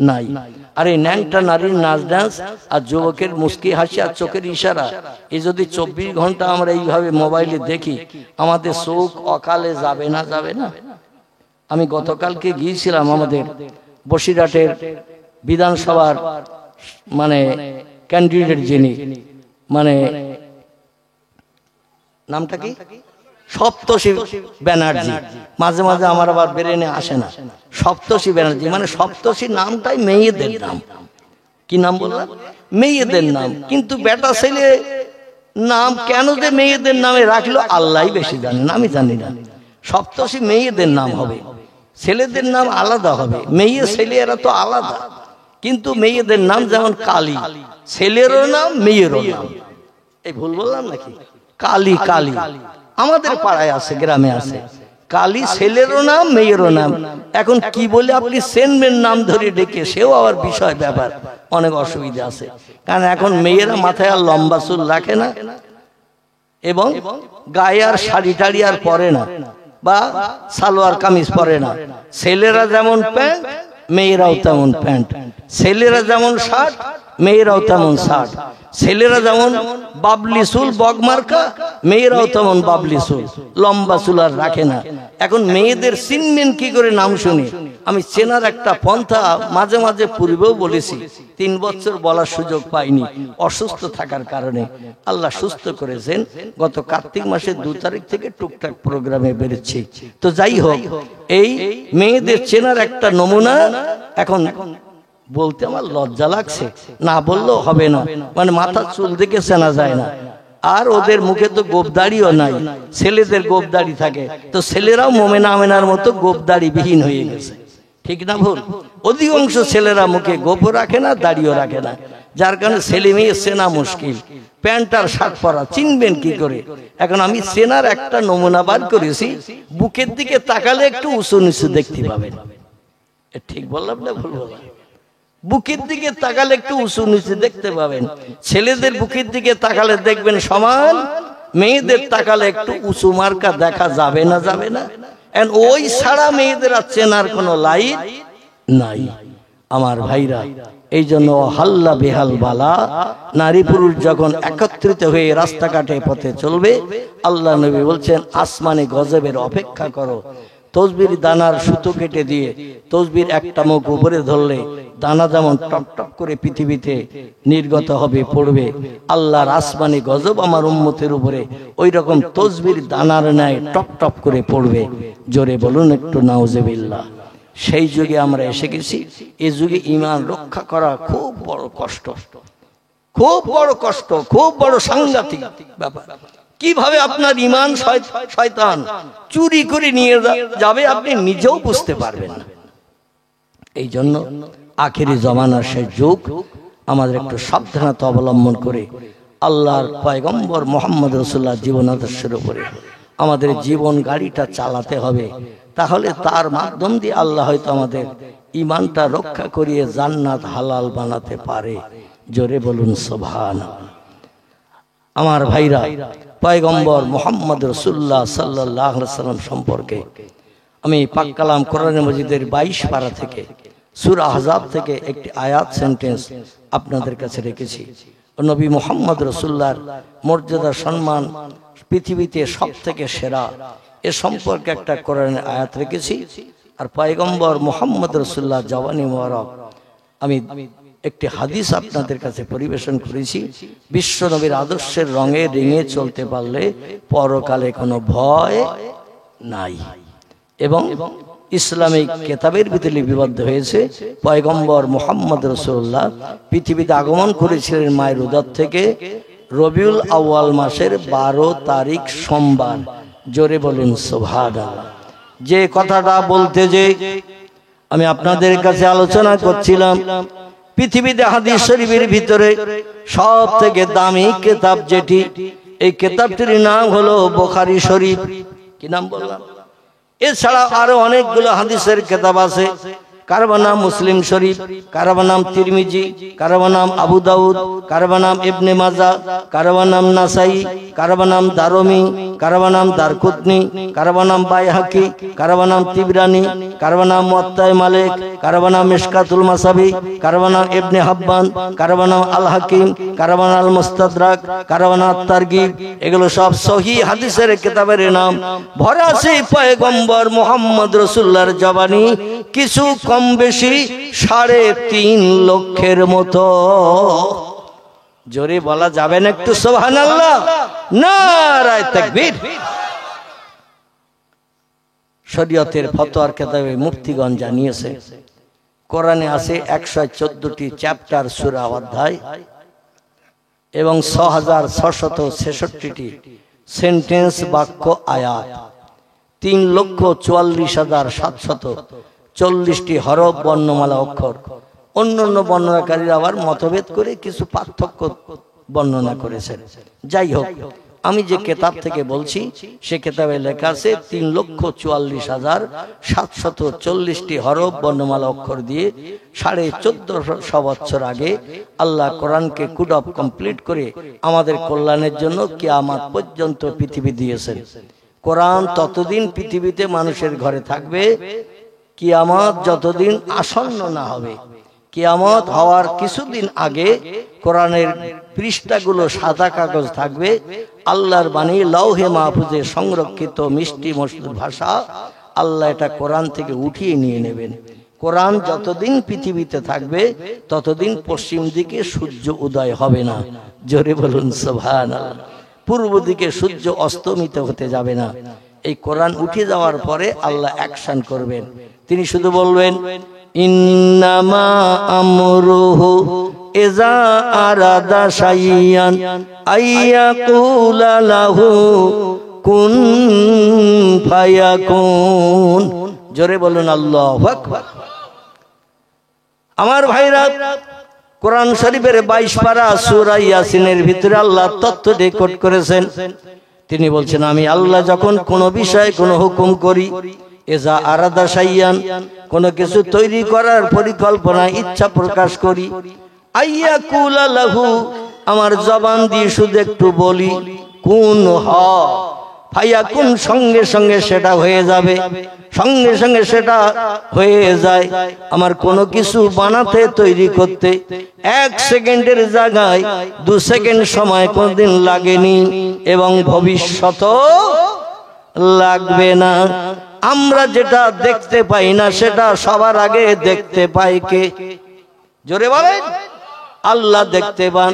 নাই। আর এই ন্যাংটা নারীর নাচ ডান্স আর যুবকের মুস্কি হাসি আর চোখের ইশারা, এই যদি 24 ঘন্টা আমরা এইভাবে মোবাইলে দেখি, আমাদের চোখ অকালে যাবে না? যাবে না? আমি গতকালকে গিয়েছিলাম আমাদের বসিরহাটের বিধানসভার মানে ক্যান্ডিডেট যিনি, মানে নামটা কি, সপ্তর্ষি ব্যানার্জি, মাঝে মাঝে আমার আবার ব্রেনে আসে না, সপ্তর্ষি ব্যানার্জি মানে সপ্তর্ষি নামটাই মেয়েদের নাম। কি নাম বললাম? মেয়েদের নাম। কিন্তু বেটা ছেলে নাম কেন যে মেয়েদের নামে রাখলো আল্লাহই বেশি জানেন, আমি জানি না। সপ্তর্ষি মেয়েদের নাম হবে, ছেলেদের নাম আলাদা হবে। মেয়ে ছেলে এরা তো আলাদা, কিন্তু মেয়েদের নাম যেমন কালী, ছেলেরও নাম মেয়েরও নাম। এই ভুল বললাম নাকি? কালী, কালী আমাদের পাড়ায় আছে, গ্রামে আছে কালী, ছেলেরও নাম মেয়েরও নাম। এখন কি বলে আপনি সেনমের নাম ধরে ডেকে, সেও আবার বিষয় ব্যাপার, অনেক অসুবিধা আছে। কারণ এখন মেয়েরা মাথায় আর লম্বা চুল রাখে না, এবং গায়ে আর শাড়ি টাড়ি আর পরে না, বা সালোয়ার কামিজ পরে না। ছেলেরা যেমন প্যান্ট, মেয়েরাও তেমন প্যান্ট। ছেলেরা যেমন শার্ট, মেয়েরাও তেমন শার্ট। ছেলেরা যেমন বাবলি চুল বগমার্কা, মেয়েরাও তেমন বাবলি চুল, লম্বা চুল আর রাখে না। এখন মেয়েদের চিনবেন কি করে নাম শুনে? আমি চেনার একটা পন্থা মাঝে মাঝে পূর্বেও বলেছি, 3 বছর বলার সুযোগ পাইনি অসুস্থ থাকার কারণে। আল্লাহ সুস্থ করেছেন। গত কার্তিক মাসের 2 তারিখ থেকে টুকটাক প্রোগ্রামে বেরোচ্ছি। তো যাই হোক, এই মেয়েদের চেনার একটা নমুনা এখন বলতে আমার লজ্জা লাগছে, না বললেও হবে না, মানে মাথার চুল দেখে চেনা যায় না। আর ওদের মুখে তো গোপদাড়িও নাই, ছেলেদের গোপদাড়ি থাকে, তো ছেলেরাও মোমেনা আমেনার মতো গোপদাড়ি বিহীন হয়ে গেছে। ঠিক না ভুল? অধিকাংশ ছেলেরা মুখে গোপও রাখে না, দাড়িও রাখে না, যার কারণে ছেলে মেয়ে চেনা মুশকিল। প্যান্ট আর শার্ট পরা চিনবেন কি করে? এখন আমি চেনার একটা নমুনা বার করেছি, বুকের দিকে তাকালে একটু উঁচু নিচু দেখতে পাবেন। ঠিক বললাম না ভুল বললাম? বুকের দিকে তাকালে একটু উঁচু নিচু দেখতে পাবেন। ছেলেদের বুকের দিকে তাকালে দেখবেন সমান, মেয়েদের তাকালে একটু উঁচু মার্কা দেখা যাবে না? যাবে না? ওই ছাড়া মেয়েদের আর চেনার কোনো লাইন নাই আমার ভাইরা। এই জন্য হাল্লা বেহাল বালা, নারী পুরুষ যখন একত্রিত হয়ে রাস্তাঘাটে পথে চলবে, আল্লাহ নবী বলছেন আসমানে গজবের অপেক্ষা করো। তসবির দানার সুতো কেটে দিয়ে তসবির একটা মুখ উপরে ধরলে দানা যেমন টপ টপ করে পৃথিবীতে নির্গত হবে, পড়বে, আল্লাহর আসমানি গজব আমার উম্মতের উপরে ওই রকম তসবির দানার ন্যায় টপ টপ করে পড়বে। জোরে বলুন একটু নাউজুবিল্লাহ। সেই যুগে আমরা এসে গেছি। এই যুগে ঈমান রক্ষা করা খুব বড় কষ্ট, খুব বড় কষ্ট, খুব বড় সাংঘাতিক ব্যাপার। কিভাবে আপনার ঈমান শয়তান চুরি করে নিয়ে যাবে আপনি নিজেও বুঝতে পারবেন না। এই জন্য আখেরি জমানার সেই যুগ, আমাদের একটু সাবধানতা অবলম্বন করে আল্লাহর পয়গম্বর মুহাম্মদ রাসূলুল্লাহ জীবন আদর্শের উপরে আমাদের জীবন গাড়িটা চালাতে হবে। তাহলে তার মাধ্যম দিয়ে আল্লাহ হয়তো আমাদের ঈমানটা রক্ষা করিয়ে জান্নাত হালাল বানাতে পারে। জোরে বলুন সুবহানাল্লাহ। আমার ভাইরা, পয়গম্বর মুহাম্মদ রাসূলুল্লাহ সাল্লাল্লাহু আলাইহি ওয়াসাল্লাম সম্পর্কে আমি পাক কালাম কোরআন মাজিদের 22 পারা থেকে সূরা আহজাব থেকে একটি আয়াত সেন্টেন্স আপনাদের কাছে রেখেছি। নবী মুহাম্মদ রাসূলুল্লাহর মর্যাদা সম্মান পৃথিবীতে সবথেকে সেরা, এ সম্পর্কে একটা কোরআনের আয়াত রেখেছি। আর পয়গম্বর মুহাম্মদ রাসূলুল্লাহ জওয়ানি মোবারক আমি একটি হাদিস আপনাদের কাছে পরিবেশন করেছি। বিশ্ব নবীর আদর্শের রঙে রেঙে চলতে পারলে পরকালে কোনো ভয় নাই। এবং ইসলামিক কেতাবের ভিতরে লিপিবদ্ধ হয়েছে পয়গম্বর মুহাম্মদ রাসূলুল্লাহ পৃথিবীতে আগমন করেছিলেন মায়ের উদর থেকে রবিউল আউয়াল মাসের 12 তারিখ সোমবার। জোরে বলুন সুবহানাল্লাহ। যে কথাটা বলতে যে আমি আপনাদের কাছে আলোচনা করছিলাম, পৃথিবীতে হাদিস শরীফের ভিতরে সব থেকে দামি কিতাব যেটি, এই কিতাবটির নাম হলো বুখারী শরীফ। কি নাম বললাম? এছাড়া আরো অনেকগুলো হাদিসের কিতাব আছে। কারো নাম মুসলিম শরীফ, কারো নাম তিরমিজি, কারো নাম আবু দাউদ, কারো নাম ইবনে মাজাহ, কারো নাম নাসাই, কারো নাম দারমি, কারো নাম দারকুতনি, কারো নাম বাইহাকি, কারো নাম তিবরানি, কারো নাম মুয়াত্তা মালিক, কারো নাম মিশকাতুল মাসাবি, কারো নাম ইবনে হাব্বান, কারো নাম আল হাকিম, কারো নাম আল মুস্তাদরাক, কারো নাম তারগিব। এগুলো সব সহিহ হাদিসের কিতাবের নাম। ভরা আছে পয়গম্বর মুহাম্মদ রাসূলুল্লাহর জবানি, কিছু কম বেশি 3.5 লক্ষের মতো। জোরে বলা যাবে না একটু সুবহানাল্লাহ? নারায়ে তাকবীর। শরীয়তের ফতোয়ার কিতাবে মুফতিগণ জানিয়েছে, কোরআনে আছে 114টি চ্যাপ্টার, সূরা, অধ্যায় এবং 6666টি সেন্টেন্স, বাক্য, আয়াত, 3,44,740টি হরফ, বর্ণমালা, অক্ষর। অন্যান্য বর্ণনাকারীরা আবার মতভেদ করে কিছু পার্থক্য বর্ণনা করেছেন। যাই হোক, আমি যে কিতাব থেকে বলছি সে কিতাবে লেখা আছে 3,44,740টি হরফ, বর্ণমালা, অক্ষর দিয়ে 1450 বছর আগে আল্লাহ কোরআনকে কুড অফ কমপ্লিট করে আমাদের কল্যাণের জন্য কিয়ামত পর্যন্ত পৃথিবী দিয়েছেন। কোরআন ততদিন পৃথিবীতে মানুষের ঘরে থাকবে, কিয়ামত যতদিন আসন্ন না হবে। কিয়ামত হওয়ার কিছুদিন আগে কোরআনের পৃষ্ঠাগুলো সাদা কাগজ থাকবে, আল্লাহর বাণী লৌহে মাহফুজে সংরক্ষিত মিষ্টি মধুর ভাষা। আল্লাহ এটা কোরআন থেকে উঠিয়ে নিয়ে নেবেন। কোরআন যতদিন পৃথিবীতে থাকবে ততদিন পশ্চিম দিকে সূর্য উদয় হবে না। জোরে বলুন সুবহানাল্লাহ। পূর্ব দিকে সূর্য অস্তমিত হতে যাবে না। এই কোরআন উঠে যাওয়ার পরে আল্লাহ অ্যাকশন করবেন। তিনি শুধু বলবেন, ইন্নামা আমরুহু ইযা আরাদা শাইয়ান আইয়াকুলা লাহু কুন ফায়াকুন। জোরে বলুন আল্লাহু আকবার। আমার ভাইরা, কোরআন শরীফের 22 পারা সূরা ইয়াসিনের ভিতরে আল্লাহ তথ্য রেকর্ড করেছেন। তিনি বলছেন, আমি আল্লাহ যখন কোনো বিষয়ে কোনো হুকুম করি, এজা আরাদা শাইয়ান, কোনো কিছু তৈরি করার পরিকল্পনা, ইচ্ছা প্রকাশ করি, আইয়াকুলা লাহু, আমার জবান দিয়ে শুধু একটু বলি, কুন হ, ফায়াকুন, সঙ্গে সঙ্গে সেটা হয়ে যাবে, সঙ্গে সঙ্গে সেটা হয়ে যায়। আমার কোনো কিছু বানাতে, তৈরি করতে 1 সেকেন্ডের জায়গায় 2 সেকেন্ড সময় কোনদিন লাগেনি এবং ভবিষ্যতেও লাগবে না। আমরা যেটা দেখতে পাই না সেটা সবার আগে দেখতে পাই কে? জোরে বলেন, আল্লাহ দেখতে পান।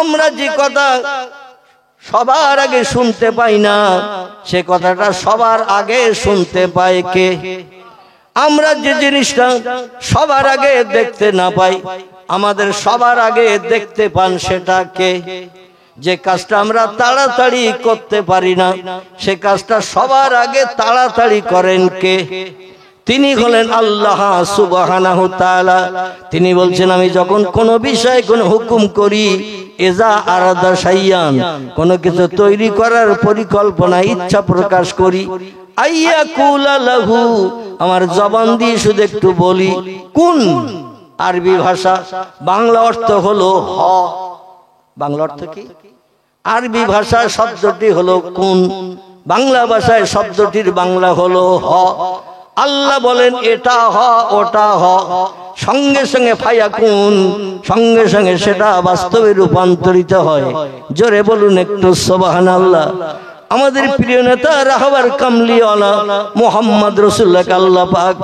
আমরা যে কথা সবার আগে শুনতে পাই না সে কথাটা সবার আগে শুনতে পাই কে? আমরা যে জিনিসটা সবার আগে দেখতে না পাই, আমাদের সবার আগে দেখতে পান সেটা কে? যে কাজটা আমরা তাড়াতাড়ি করতে পারি না সে কাজটা সবার আগে তাড়াতাড়ি করেন কে? তিনি হলেন আল্লাহ সুবহানাহু তাআলা। তিনি বলছেন, আমি যখন কোনো বিষয়ে কোনো হুকুম করি, এজা আরাদা শাইয়ান, কোনো কিছু তৈরি করার পরিকল্পনা, ইচ্ছা প্রকাশ করি, আইয়াকুলা লাহু, আমার জবান দিয়ে শুধু একটু বলি, কুন, আরবি ভাষা, বাংলা অর্থ হলো হ। বাংলা অর্থ কি? আরবি ভাষায় শব্দটি হলো কুন, বাংলা ভাষায় শব্দটির বাংলা হলো হ। আল্লাহ বলেন এটা হ, ওটা হ, সঙ্গে সঙ্গে ফায়াকুন, সঙ্গে সঙ্গে সেটা বাস্তবে রূপান্তরিত হয়। জোরে বলুন একটু সুবহানাল্লাহ। আমাদের প্রিয় নেতা রাহবার কামলিওয়ালা মুহাম্মদ রাসূলুল্লাহকে আল্লাহ পাক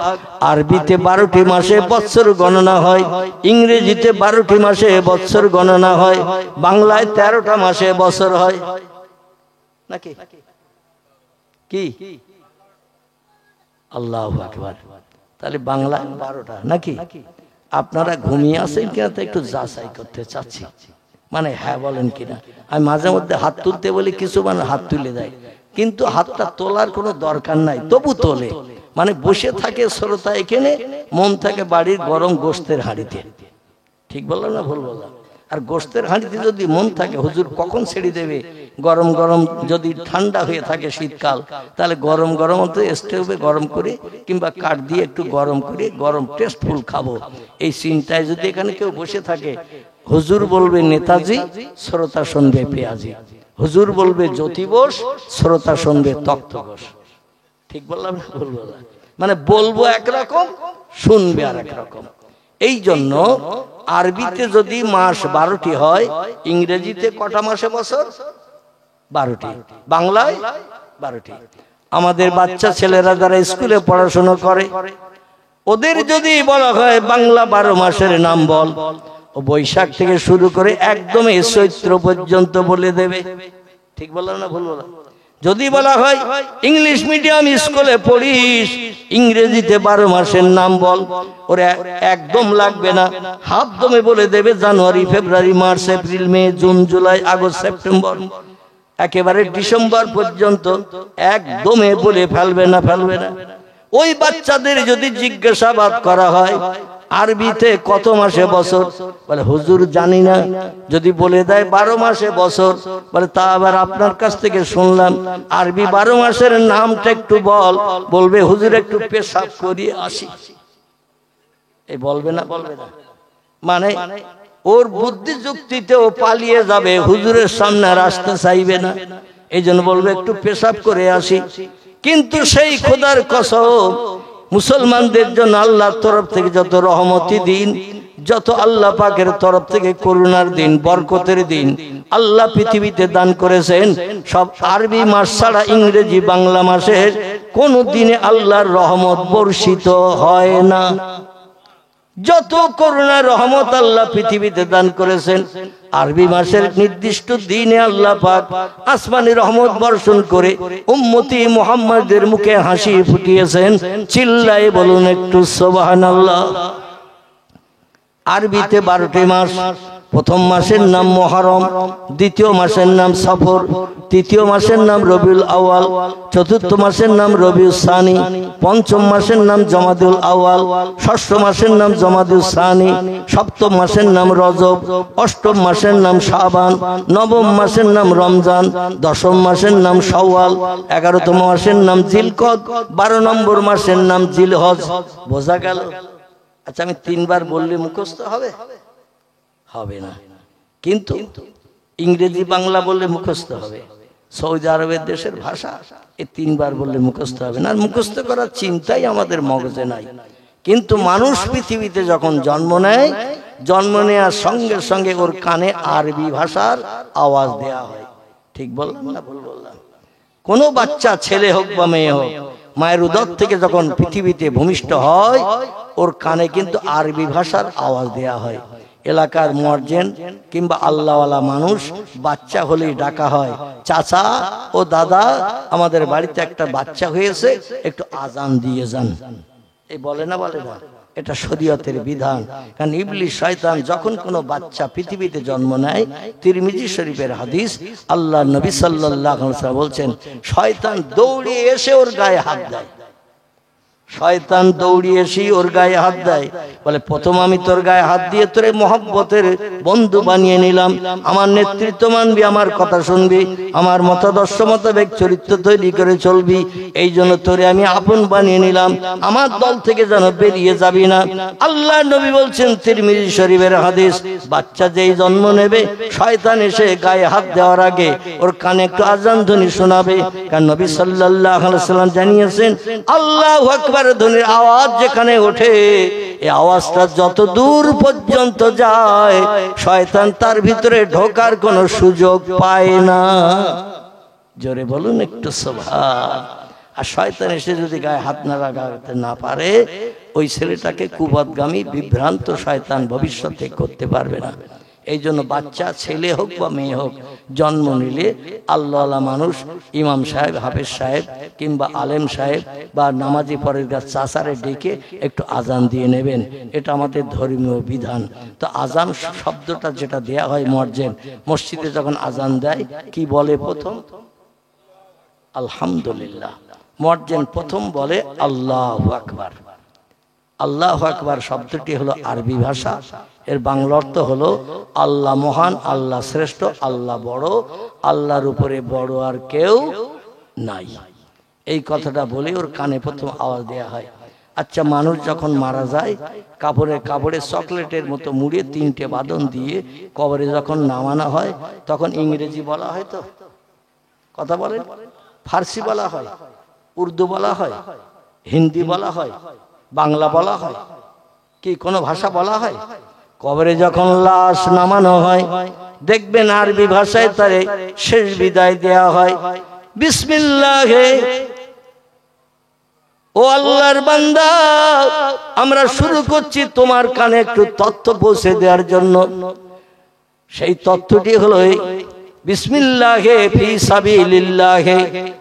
আরবিতে 12টি মাসে বৎসর গণনা হয়, ইংরেজিতে 12টি মাসে বৎসর গণনা হয়, বাংলায় 13টা মাসে বছর হয় নাকি? কি? আল্লাহু আকবার। তাহলে বাংলায় 12টা নাকি? আপনারা ঘুমিয়ে আছেন কিনা তা একটু যাচাই করতে চাচ্ছি, মানে হ্যাঁ বলেন কিনা। আমি মাঝে মধ্যে হাত তুলতে বলি, কিছু মানে হাত তুলে দেয়, কিন্তু হাতটা তোলার কোনো দরকার নাই, তবু তোলে। মানে বসে থাকে শ্রোতা এখানে, মন থাকে বাড়ির গরম গোশতের হাঁড়িতে। ঠিক বললাম না ভুল বললাম? আর গোশতের হাঁড়িতে যদি মন থাকে হুজুর কখন ছেড়ে দেবে, গরম গরম, যদি ঠান্ডা হয়ে থাকে শীতকাল তাহলে গরম গরম তো স্টোভে গরম করে কিংবা কাঠ দিয়ে একটু গরম করে গরম টেস্টফুল খাবো, এই চিন্তায় যদি এখানে কেউ বসে থাকে, হুজুর বলবে নেতাজি, শ্রোতা শুনবে পেয়াজি। হুজুর বলবে জ্যোতি বোস, শ্রোতা শুনবে তক্ত ঘোষ। ঠিক বললাম না ভুল বললাম? মানে বলবো একরকম, শুনবে আর এক রকম। এই জন্য আরবিতে যদি মাস 12টি হয়, ইংরেজিতে কটা মাসে বছর? 12টি, বাংলায় 12টি। আমাদের বাচ্চা ছেলেরা যারা স্কুলে পড়াশোনা করে, ওদের যদি বলা হয় বাংলা 12 মাসের নাম বল, ও বৈশাখ থেকে শুরু করে একদম চৈত্র পর্যন্ত বলে দেবে। ঠিক বললাম না ভুল বললাম? যদি বলা হয় ইংলিশ মিডিয়াম স্কুলে পড়িস, ইংরেজিতে 12 মাসের নাম বল, ওরা একদম লাগবে না, হাফ দমে বলে দেবে জানুয়ারি, ফেব্রুয়ারি, মার্চ, এপ্রিল, মে, জুন, জুলাই, আগস্ট, সেপ্টেম্বর, একেবারে ডিসেম্বর পর্যন্ত একদমে বলে ফেলবে না। ওই বাচ্চাদের যদি জিজ্ঞাসাবাদ করা হয় আরবিতে কত মাসে বছর, বলে হুজুর জানি না। যদি বলে দেয় 12 মাসে বছর, বলে তা আবার আপনার কাছ থেকে শুনলাম, আরবি 12 মাসের নামটা একটু বলবে হুজুর একটু পেশাব করিয়ে আসি। এই বলবে না? মানে ওর বুদ্ধি যুক্তিতেও পালিয়ে যাবে, হুজুরের সামনে আর আসতে চাইবে না। এই জন্য বলবে একটু পেশাব করে আসি। কিন্তু সেই খোদার কসম, মুসলমানদের জন্য আল্লাহর তরফ থেকে যত রহমতি দিন, যত আল্লাহ পাকের তরফ থেকে করুণার দিন, বরকতের দিন আল্লাহ পৃথিবীতে দান করেছেন, সব আরবি মাস ছাড়া ইংরেজি বাংলা মাসের কোনো দিনে আল্লাহর রহমত বর্ষিত হয় না। যত করুণা রহমত আল্লাহ পৃথিবীতে দান করেছেন, আরবি মাসের নির্দিষ্ট দিনে আল্লাহ পাক আসমানি রহমত বর্ষণ করে উম্মতি মুহাম্মাদের মুখে হাসি ফুটিয়েছেন। চিল্লায়ে বলুন একটু সুবহানাল্লাহ। আরবিতে 12টি মাস। প্রথম মাসের নাম মুহররম, দ্বিতীয় মাসের নাম সফর, তৃতীয় মাসের নাম রবিউল আউয়াল, চতুর্থ মাসের নাম রবিউল সানি, পঞ্চম মাসের নাম জমাদুল আউয়াল, ষষ্ঠ মাসের নাম জমাদুল সানি, সপ্তম মাসের নাম রজব, অষ্টম মাসের নাম শাবান, নবম মাসের নাম রমজান, দশম মাসের নাম শাওয়াল, 11তম মাসের নাম জিলকদ, 12 নম্বর মাসের নাম জিলহজ। বোঝা গেল? আচ্ছা, আমি 3 বার বললে মুখস্থ হবে? হবে না। কিন্তু ইংরেজি বাংলা বললে মুখস্থ হবে। সৌদি আরবের দেশের ভাষা, এই 3 বার বললে মুখস্থ হবে না। মুখস্থ করার চিন্তাই আমাদের মগজে নাই। কিন্তু মানুষ পৃথিবীতে যখন জন্ম নেয়, জন্ম নেওয়ার সঙ্গে সঙ্গে ওর কানে আরবি ভাষার আওয়াজ দেয়া হয়। ঠিক বললাম না ভুল বললাম? কোনো বাচ্চা ছেলে হোক বা মেয়ে হোক, মায়ের উদর থেকে যখন পৃথিবীতে ভূমিষ্ঠ হয়, ওর কানে কিন্তু আরবি ভাষার আওয়াজ দেয়া হয়। এলাকার মুয়াজ্জিন কিংবা আল্লাহওয়ালা মানুষ বাচ্চা হলেই ডাকা হয়, চাচা ও দাদা আমাদের বাড়িতে একটা বাচ্চা হয়েছে, একটু আজান দিয়ে যান। এই বলে না? এটা শরীয়তের বিধান। কারণ ইবলিস শয়তান যখন কোনো বাচ্চা পৃথিবীতে জন্ম নেয়, তিরমিজি শরীফের হাদিস, আল্লাহ নবী সাল্লাল্লাহু আলাইহি ওয়াসাল্লাম বলছেন, শয়তান দৌড়িয়ে এসে ওর গায়ে হাত দেয়। শয়তান দৌড়িয়ে এসে ওর গায়ে হাত দেয়, বলে প্রথম আমি তোর গায়ে হাত দিয়ে তোরে মহব্বতের বন্ধু বানিয়ে নিলাম, আমার নেতৃত্ব মানবি, আমার কথা শুনবি, আমার মতাদর্শ মোতাবেক চরিত্র তৈরি করে চলবি, এই জন্য তোরে আমি আপন বানিয়ে নিলাম, আমার দল থেকে যেন বেরিয়ে যাবি না। আল্লাহ নবী বলছেন, তিরমিজি শরীফের হাদিস, বাচ্চা যেই জন্ম নেবে, শয়তান এসে গায়ে হাত দেওয়ার আগে ওর কানে একটু আজান ধ্বনি শোনাবে। কারণ নবী সাল্লাল্লাহু আলাইহি ওয়াসাল্লাম জানিয়েছেন, আল্লাহু আকবার ধ্বনির আওয়াজ যেখানে ওঠে, এই আওয়াজটা যত দূর পর্যন্ত যায়, শয়তান তার ভিতরে ঢোকার কোনো সুযোগ পায় না। জোরে বলুন একটু সুবহান। আর শয়তান এসে যদি গায়ে হাত না লাগাতে না পারে, ওই ছেলেটাকে কুপথগামী বিভ্রান্ত শয়তান ভবিষ্যতে করতে পারবে না। এই জন্য বাচ্চা ছেলে হোক বা মেয়ে হোক জন্ম নিলে আল্লাহওয়ালা মানুষ, ইমাম সাহেব, হাফেজ সাহেব কিংবা আলেম সাহেব বা নামাজি পরেরগার চাচারে ডেকে একটু আজান দিয়ে নেবেন। এটা আমাদের ধর্মীয় বিধান। তো আজান শব্দটা যেটা দেয়া হয়, মুয়াজ্জিন মসজিদে যখন আজান দেয় কি বলে? প্রথম আলহামদুলিল্লাহ। মুয়াজ্জিন প্রথম বলে আল্লাহু আকবার। আল্লাহু আকবার শব্দটি হলো আরবি ভাষা, এর বাংলা অর্থ হলো আল্লাহ মহান, আল্লাহ শ্রেষ্ঠ, আল্লাহ বড়, আল্লাহর উপরে বড় আর কেউ নাই। এই কথাটা বলে ওর কানে প্রথম আওয়াজ দেয়া হয়। আচ্ছা, মানুষ যখন মারা যায়, কাপড়ে চকলেটের মতো মুড়িয়ে 3টে বাঁধন দিয়ে কবরে যখন নামানো হয়, তখন ইংরেজি বলা হয়, তো কথা বলেন, ফার্সি বলা হয়, উর্দু বলা হয়, হিন্দি বলা হয়, বাংলা বলা হয় কি কোনো ভাষা বলা হয়? কবরে যখন লাশ নামানো হয় দেখবেন আরবি ভাষায় তারে শেষ বিদায় দেয়া হয়, বিসমিল্লাহে ও আল্লাহর বান্দা, আমরা শুরু করছি তোমার কানে একটু তথ্য পৌঁছে দেওয়ার জন্য। সেই তথ্যটি হলো বিসমিল্লাহে ফি সাবিলিল্লাহি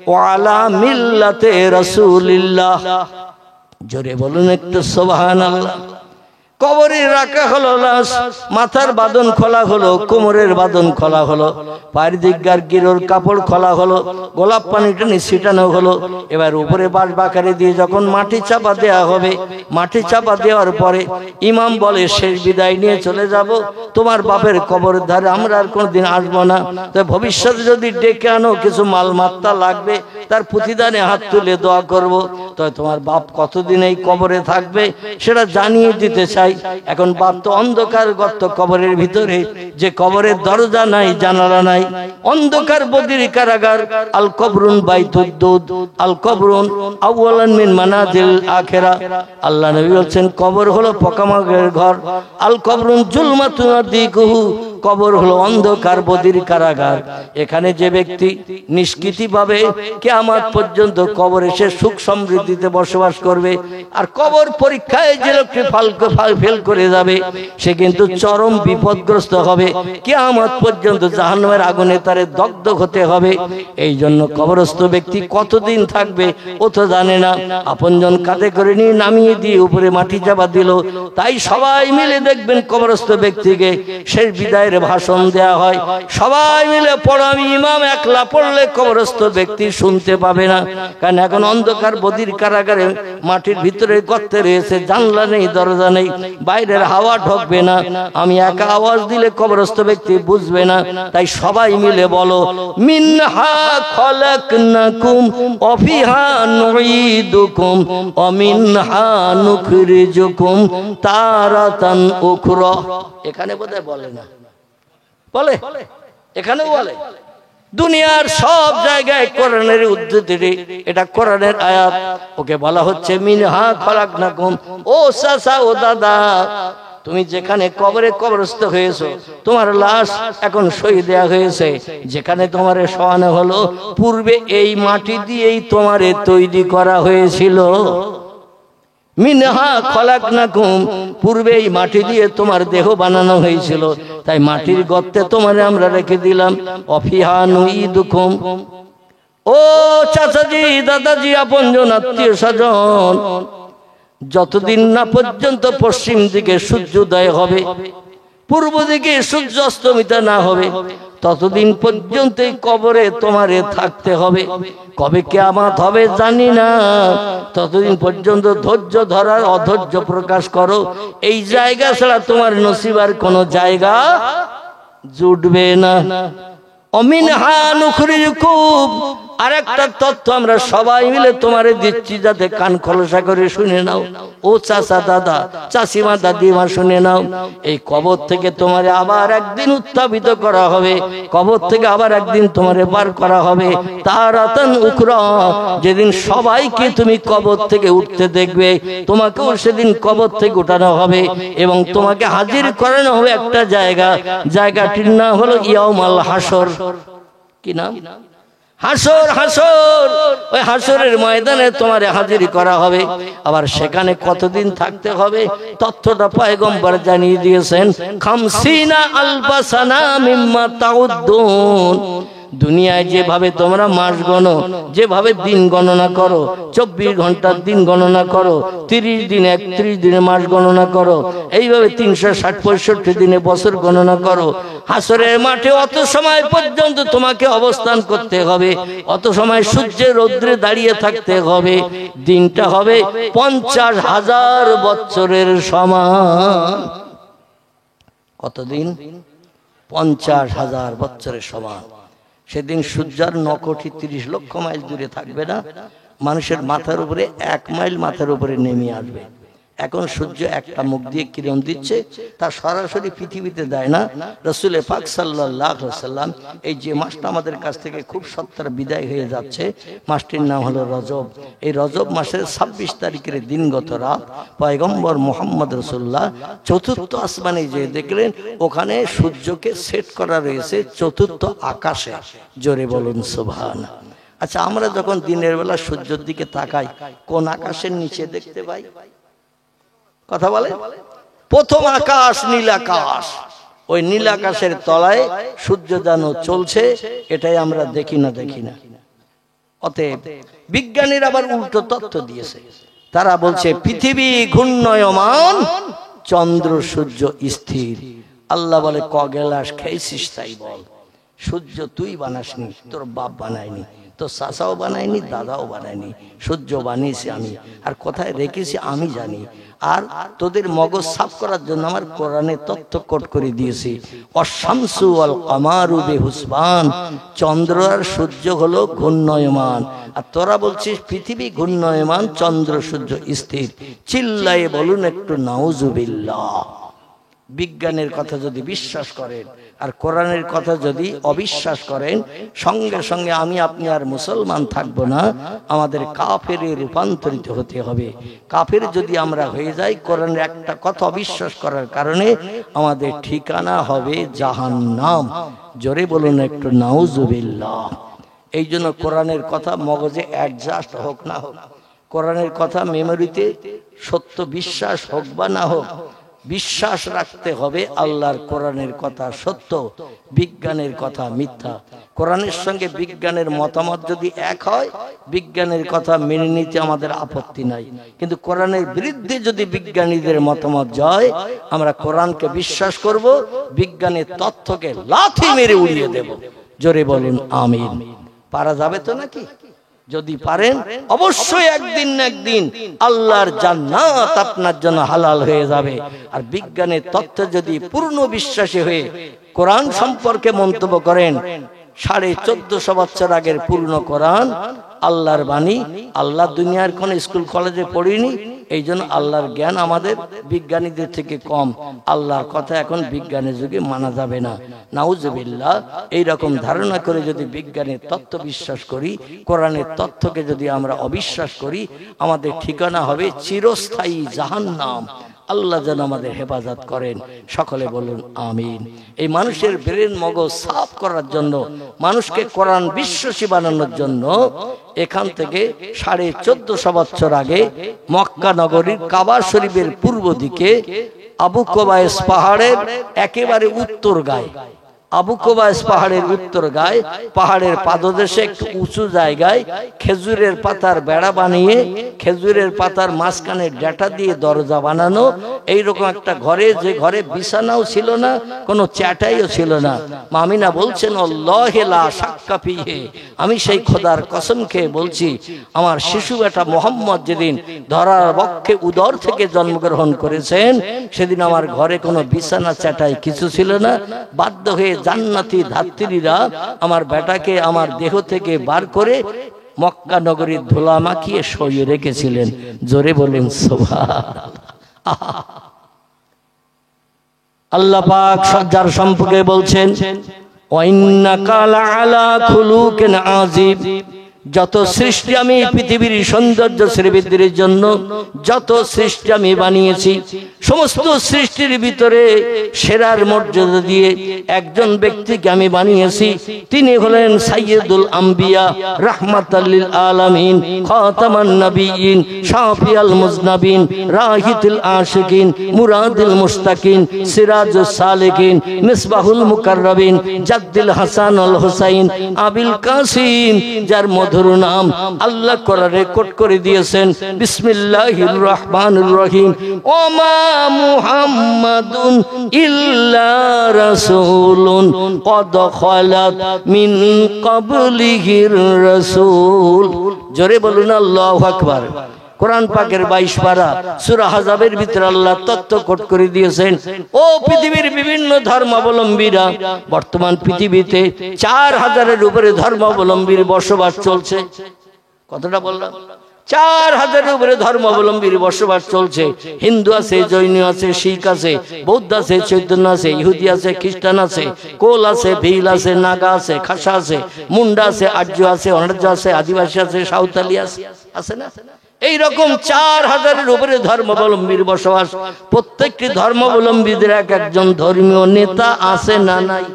ওয়া আলা মিল্লাতে রাসূলিল্লাহ। জোরে বলুন একটু সুবহানাল্লাহ। কবরে রাখা হলো লাশ, মাথার বাঁধন খোলা হলো, কোমরের বাঁধন খোলা হলো, পায়ের দিকগার গিরোর কাপড় খোলা হলো, গোলাপ পানিটা ছিটানো হলো। এবার উপরে বাঁশ বাকারে দিয়ে যখন মাটি চাপা দেওয়া হবে, মাটি চাপা দেওয়ার পরে ইমাম বলে শেষ বিদায় নিয়ে চলে যাব, তোমার বাপের কবরের ধারে আমরা আর কোনোদিন আসবো না, তো ভবিষ্যতে যদি ডেকে আনো কিছু মালমাত্তা লাগবে তার প্রতিদানে হাত তুলে দোয়া করব। তো তোমার বাপ কতদিন এই কবরে থাকবে সেটা জানিয়ে দিতে চাই। এখন বাপ তো অন্ধকার গর্ত কবরের ভিতরে, যে কবরের দরজা নাই জানালা নাই, অন্ধকার বদির কারাগার। আল কবরুন বাইতুদ্দুদ, আল কবরুন আউয়ালান মিন মানাজিল আখিরা। আল্লাহ নবী বলেন কবর হলো পোকামাকড়ের ঘর। আল কবরুন জুলমাতুন আদিকুহু, কবর হলো অন্ধকার বদির কারাগার। এখানে যে ব্যক্তি নিষ্কৃতি পাবে কিয়ামত পর্যন্ত কবরে সে সুখ সমৃদ্ধিতে বসবাস করবে। আর কবর পরীক্ষায় যে লোকটি ফেল করে যাবে সে কিন্তু চরম বিপদগ্রস্ত হবে, কিয়ামত পর্যন্ত জাহান্নামের আগুনে তারে দগ্ধ হতে হবে। এই জন্য কবরস্থ ব্যক্তি কতদিন থাকবে ও তো জানে না। আপনজন কাঁধে করে নিয়ে নামিয়ে দিয়ে উপরে মাটি চাপা দিল, তাই সবাই মিলে দেখবেন কবরস্থ ব্যক্তিকে শেষ বিদায়ের ভাষণ দেয়া হয়। সবাই মিলে পড়ো, আমি ইমাম একলা পড়লে কবরস্থ ব্যক্তি শুনতে পাবে না, কারণ এখন অন্ধকার বদির কারাগারে মাটির ভিতরে গর্তে রয়েছে, জানলা নেই দরজা নেই, বাইরের হাওয়া ঢুকবে না। আমি একা আওয়াজ দিলে কবরস্থ ব্যক্তি বুঝবে না, তাই সবাই মিলে বলো মিনহা খলাকনাকুম ওয়া ফিহা নুঈদুকুম ওয়া মিনহা নুখরিজুকুম তারাতান উখরা। এখানে বোধহয় বলে না, বলে এখানেও বলে। দুনিয়ার সব জায়গায় কোরআনের উদ্ধৃতি, এটা কোরআনের আয়াত। ওকে বলা হচ্ছে মিনহা খলাকনাকুম। ও চাচা, ও দাদা, তুমি যেখানে কবরে কবরস্থ হয়েছো, তোমার লাশ এখন সই দেয়া হয়েছে, যেখানে তোমারে শোয়ানো হলো পূর্বে এই মাটি দিয়েই তোমারে তৈরি করা হয়েছিল। মিনহা খলাকনাকুম, পূর্বে এই মাটি দিয়ে তোমার দেহ বানানো হয়েছিল, তাই মাটির গর্তে তোমারে আমরা রেখে দিলাম। অফিহা নুঈদুকুম। ও চাচাজি, দাদাজি, আপনজন, আত্মীয় স্বজন, যতদিন না পর্যন্ত পশ্চিম দিকে সূর্যোদয় হবে, পূর্ব দিকে সূর্য অস্তমিত না হবে, ততদিন পর্যন্ত এই কবরে তোমারে থাকতে হবে। কবে কিয়ামত হবে জানি না, ততদিন পর্যন্ত ধৈর্য ধরার অধৈর্য প্রকাশ করো। এই জায়গা ছাড়া তোমার নসিবার কোনো জায়গা জুটবে না। অমিনহা নুখরিজুকুম, আরেকটা তথ্য আমরা সবাই মিলে তোমারে দিচ্ছি, যাতে কান খোলসা করে শুনে নাও। ও চাচা, দাদা, চাচিমা, দাদিমা, শুনে নাও। এই কবর থেকে তোমারে আবার একদিন উত্থাপিত করা হবে, কবর থেকে আবার একদিন তোমারে বার করা হবে। তারাতান উখরা, যেদিন সবাইকে তুমি কবর থেকে উঠতে দেখবে, তোমাকেও সেদিন কবর থেকে উঠানো হবে এবং তোমাকে হাজির করানো হবে একটা জায়গা। জায়গাটির নাম হলো ইয়াউমাল হাসর। কি নাম? হাসর। হাসর, ওই হাসরের ময়দানে তোমারে হাজিরি করা হবে। আবার সেখানে কতদিন থাকতে হবে তথ্যটা পয়গম্বর জানিয়ে দিয়েছেন, 50 আলফা সানা মিম্মা তাউদ্দুন। দুনিয়ায় যেভাবে তোমরা মাস গণো, যেভাবে দিন গণনা করো, 24 ঘন্টার দিন গণনা করো, 30 দিন 31 দিনে মাস গণনা করো, এইভাবে 360-65 দিনে বছর গণনা করো। হাসরের মাঠে অত সময় পর্যন্ত তোমাকে অবস্থান করতে হবে, অত সময় সূর্যের রৌদ্রে দাঁড়িয়ে থাকতে হবে। দিনটা হবে 50,000 বছরের সমান। কতদিন? 50,000 বছরের সমান। সেদিন সূর্যার 9 কোটি 30 লক্ষ মাইল দূরে থাকবে না, মানুষের মাথার উপরে 1 মাইল মাথার উপরে নেমে আসবে। এখন সূর্য একটা মুখ দিয়ে কিরণ দিচ্ছে, তা সরাসরি পৃথিবীতে দেয় না। রাসূল পাক সাল্লাল্লাহু আলাইহি ওয়াসাল্লাম এই যে মাসটা আমাদের কাছ থেকে খুব সত্তর বিদায় হয়ে যাচ্ছে, মাসটির নাম হলো রজব। এই রজব মাসের 26 তারিখের দিনগত রাত পয়গম্বর মুহাম্মদ রাসূলুল্লাহ চতুর্থ আসমানে যে দেখলেন ওখানে সূর্যকে সেট করা রয়েছে চতুর্থ আকাশে। জোরে বলুন সুবহানাল্লাহ। আচ্ছা, আমরা যখন দিনের বেলা সূর্যের দিকে তাকাই কোন আকাশের নিচে দেখতে পাই? কথা বলে প্রথম আকাশ, নীল আকাশ। ওই নীল আকাশের তলায় সূর্য যেন চলছে, এটাই আমরা দেখি না। অতএব বিজ্ঞানীরা আবার উল্টো তথ্য দিয়েছে। তারা বলছে পৃথিবী ঘূর্ণয়মান, চন্দ্র সূর্য স্থির। আল্লাহ বলে ক গেলাস খেয়েছিস তাই বল। সূর্য তুই বানাসনি, তোর বাপ বানায়নি, তো চাচাও বানায়নি, দাদাও বানায়নি, সূর্য বানিয়েছি আমি, আর কোথায় রেখেছি আমি জানি। আর তোদের মগজ সাফ করার জন্য আমার কোরআনে তথ্য কোট করে দিয়েছি, অশামসু ওয়াল কামারু বিহুসবান, চন্দ্র আর সূর্য হলো ঘূর্ণয়মান। আর তোরা বলছিস পৃথিবী ঘূর্ণয়মান, চন্দ্র সূর্য স্থির। চিল্লায়ে বলুন একটু নাউজুবিল্লাহ। বিজ্ঞানের কথা যদি বিশ্বাস করেন আর কোরআনের কথা যদি অবিশ্বাস করেন, সঙ্গে সঙ্গে আমি আপনি আর মুসলমান থাকবো না, আমাদের কাফেরে রূপান্তরিত হতে হবে। কাফের যদি আমরা হয়ে যাই কোরআনের একটা কথা অবিশ্বাস করার কারণে, আমাদের ঠিকানা হবে জাহান্নাম। জোরে বলুন একটু নাউজুবিল্লাহ। এই জন্য কোরআনের কথা মগজে অ্যাডজাস্ট হোক না হোক, কোরআনের কথা মেমোরিতে সত্য বিশ্বাস হোক বা না হোক, বিশ্বাস রাখতে হবে আল্লাহর কোরআনের কথা সত্য, বিজ্ঞানের কথা মিথ্যা। কোরআনের সঙ্গে বিজ্ঞানের মতামত যদি এক হয়, বিজ্ঞানের কথা মেনে নিতে আমাদের আপত্তি নাই। কিন্তু কোরআনের বিরুদ্ধে যদি বিজ্ঞানীদের মতামত যায়, আমরা কোরআনকে বিশ্বাস করব, বিজ্ঞানের তথ্যকে লাথি মেরে উড়িয়ে দেব। জোরে বলুন আমিন। পারা যাবে তো নাকি? যদি পারেন অবশ্যই একদিন না একদিন আল্লাহর জান্নাত আপনার জন্য হালাল হয়ে যাবে। আর বিজ্ঞানের তথ্য যদি পূর্ণ বিশ্বাসী হয়ে কোরআন সম্পর্কে মন্তব্য করেন, 1450 বছর আগের পূর্ণ কোরআন আল্লাহর বাণী। আল্লাহ দুনিয়ার কোন স্কুল কলেজে পড়িনি, এই জন্য আল্লাহর জ্ঞান আমাদের বিজ্ঞানীদের থেকে কম। আল্লাহর কথা এখন বিজ্ঞানের যুগে মানা যাবে না, নাউজুবিল্লাহ। এইরকম ধারণা করে যদি বিজ্ঞানের তথ্য বিশ্বাস করি, কোরআনের তথ্যকে যদি আমরা অবিশ্বাস করি, আমাদের ঠিকানা হবে চিরস্থায়ী জাহান্নাম। আল্লাহ যেন আমাদের হেফাজত করেন। সকলে বলুন আমিন। এই মানুষের ব্রেন মগজ সাফ করার জন্য, মানুষকে কোরআন বিশ্বাসী বানানোর জন্য এখান থেকে 1450 বছর আগে মক্কা নগরীর কাবা শরীফের পূর্ব দিকে আবু কোবাইস পাহাড়ের একেবারে উত্তর গায়ে, আবু কোবাইস পাহাড়ের উত্তর গায়ে, পাহাড়ের পাদদেশে একটু উঁচু জায়গায় খেজুরের পাতার বেড়া বানিয়ে, খেজুরের পাতার মাঝখানে ডাটা দিয়ে দরজা বানানো, এইরকম একটা ঘরে, যে ঘরে বিছানাও ছিল না, কোনো চ্যাটাইও ছিল না। মামিনা বলছেন আল্লাহি লা শাক্কা ফিহি, আমি সেই খোদার কসম খেয়ে বলছি, আমার শিশু বেটা মোহাম্মদ যেদিন ধরার বক্ষে উদর থেকে জন্মগ্রহণ করেছেন, সেদিন আমার ঘরে কোনো বিছানা চ্যাটাই কিছু ছিল না। বাধ্য হয়ে জান্নাতি ধাত্রীরা আমার বেটাকে আমার দেহ থেকে বার করে মক্কা নগরীর ধুলা মাখিয়ে সরিয়ে রেখেছিলেন। জোরে বলেন সুবহানাল্লাহ। আল্লাহ পাক সজ্জার সম্পর্কে বলছেন, ওয়া ইন্নাকা লাআলা খুলুকিন আযীম। যত সৃষ্টি আমি পৃথিবীর সৌন্দর্য শ্রীবৃদ্ধির জন্য যত সৃষ্টি আমি বানিয়েছি, সমস্ত সৃষ্টির ভিতরে সেরার মর্যাদা দিয়ে একজন ব্যক্তিকে আমি বানিয়েছি। তিনি হলেন সাইয়্যিদুল আম্বিয়া, রাহমাতাল লিল আলামিন, খাতামান নবিয়্যিন, শাফিউল মুজনাবিন, রাহিতুল আশিকিন, মুরাদুল মুশতাকিন, সিরাজুস সালিকিন, মিসবাহুল মুকাররাবিন, জাদ্দুল হাসান আল হুসাইন, আবিল কাসিম, যার নাম আল্লাহ কোরআনে কোট করে দিয়েছেন, বিসমিল্লাহির রহমানির রহিম, ওমা মুহাম্মাদুন ইল্লা রাসূলুন ক্বাদ খালাত মিন ক্বাবলিহির রাসূল। জোরে বলুন আল্লাহু আকবার। কোরআন পাকের 22 পারা সূরা আহজাবের ভিতরে আল্লাহ তত্ত্ব কোট করে দিয়েছেন, ও পৃথিবীর বিভিন্ন ধর্মাবলম্বীরা, বর্তমান পৃথিবীতে 4000-এর উপরে ধর্মাবলম্বীর বসবাস চলছে। কতটা বললাম? 4000-এর উপরে ধর্মাবলম্বীর বসবাস চলছে। হিন্দু আছে, জৈন আছে, শিখ আছে, বৌদ্ধ আছে, চৈতন্য আছে, ইহুদি আছে, খ্রিস্টান আছে, কোল আছে, ভিল আছে, নাগা আছে, খাসা আছে, মুন্ডা আছে, আর্য আছে, অনার্য আছে, আদিবাসী আছে, সাঁওতালি আছে, আছে না? এইরকম 4000-এর উপরে ধর্মাবলম্বীর বসবাস। প্রত্যেকটি ধর্মাবলম্বীদের এক একজন ধর্মীয় নেতা আছে না নাই?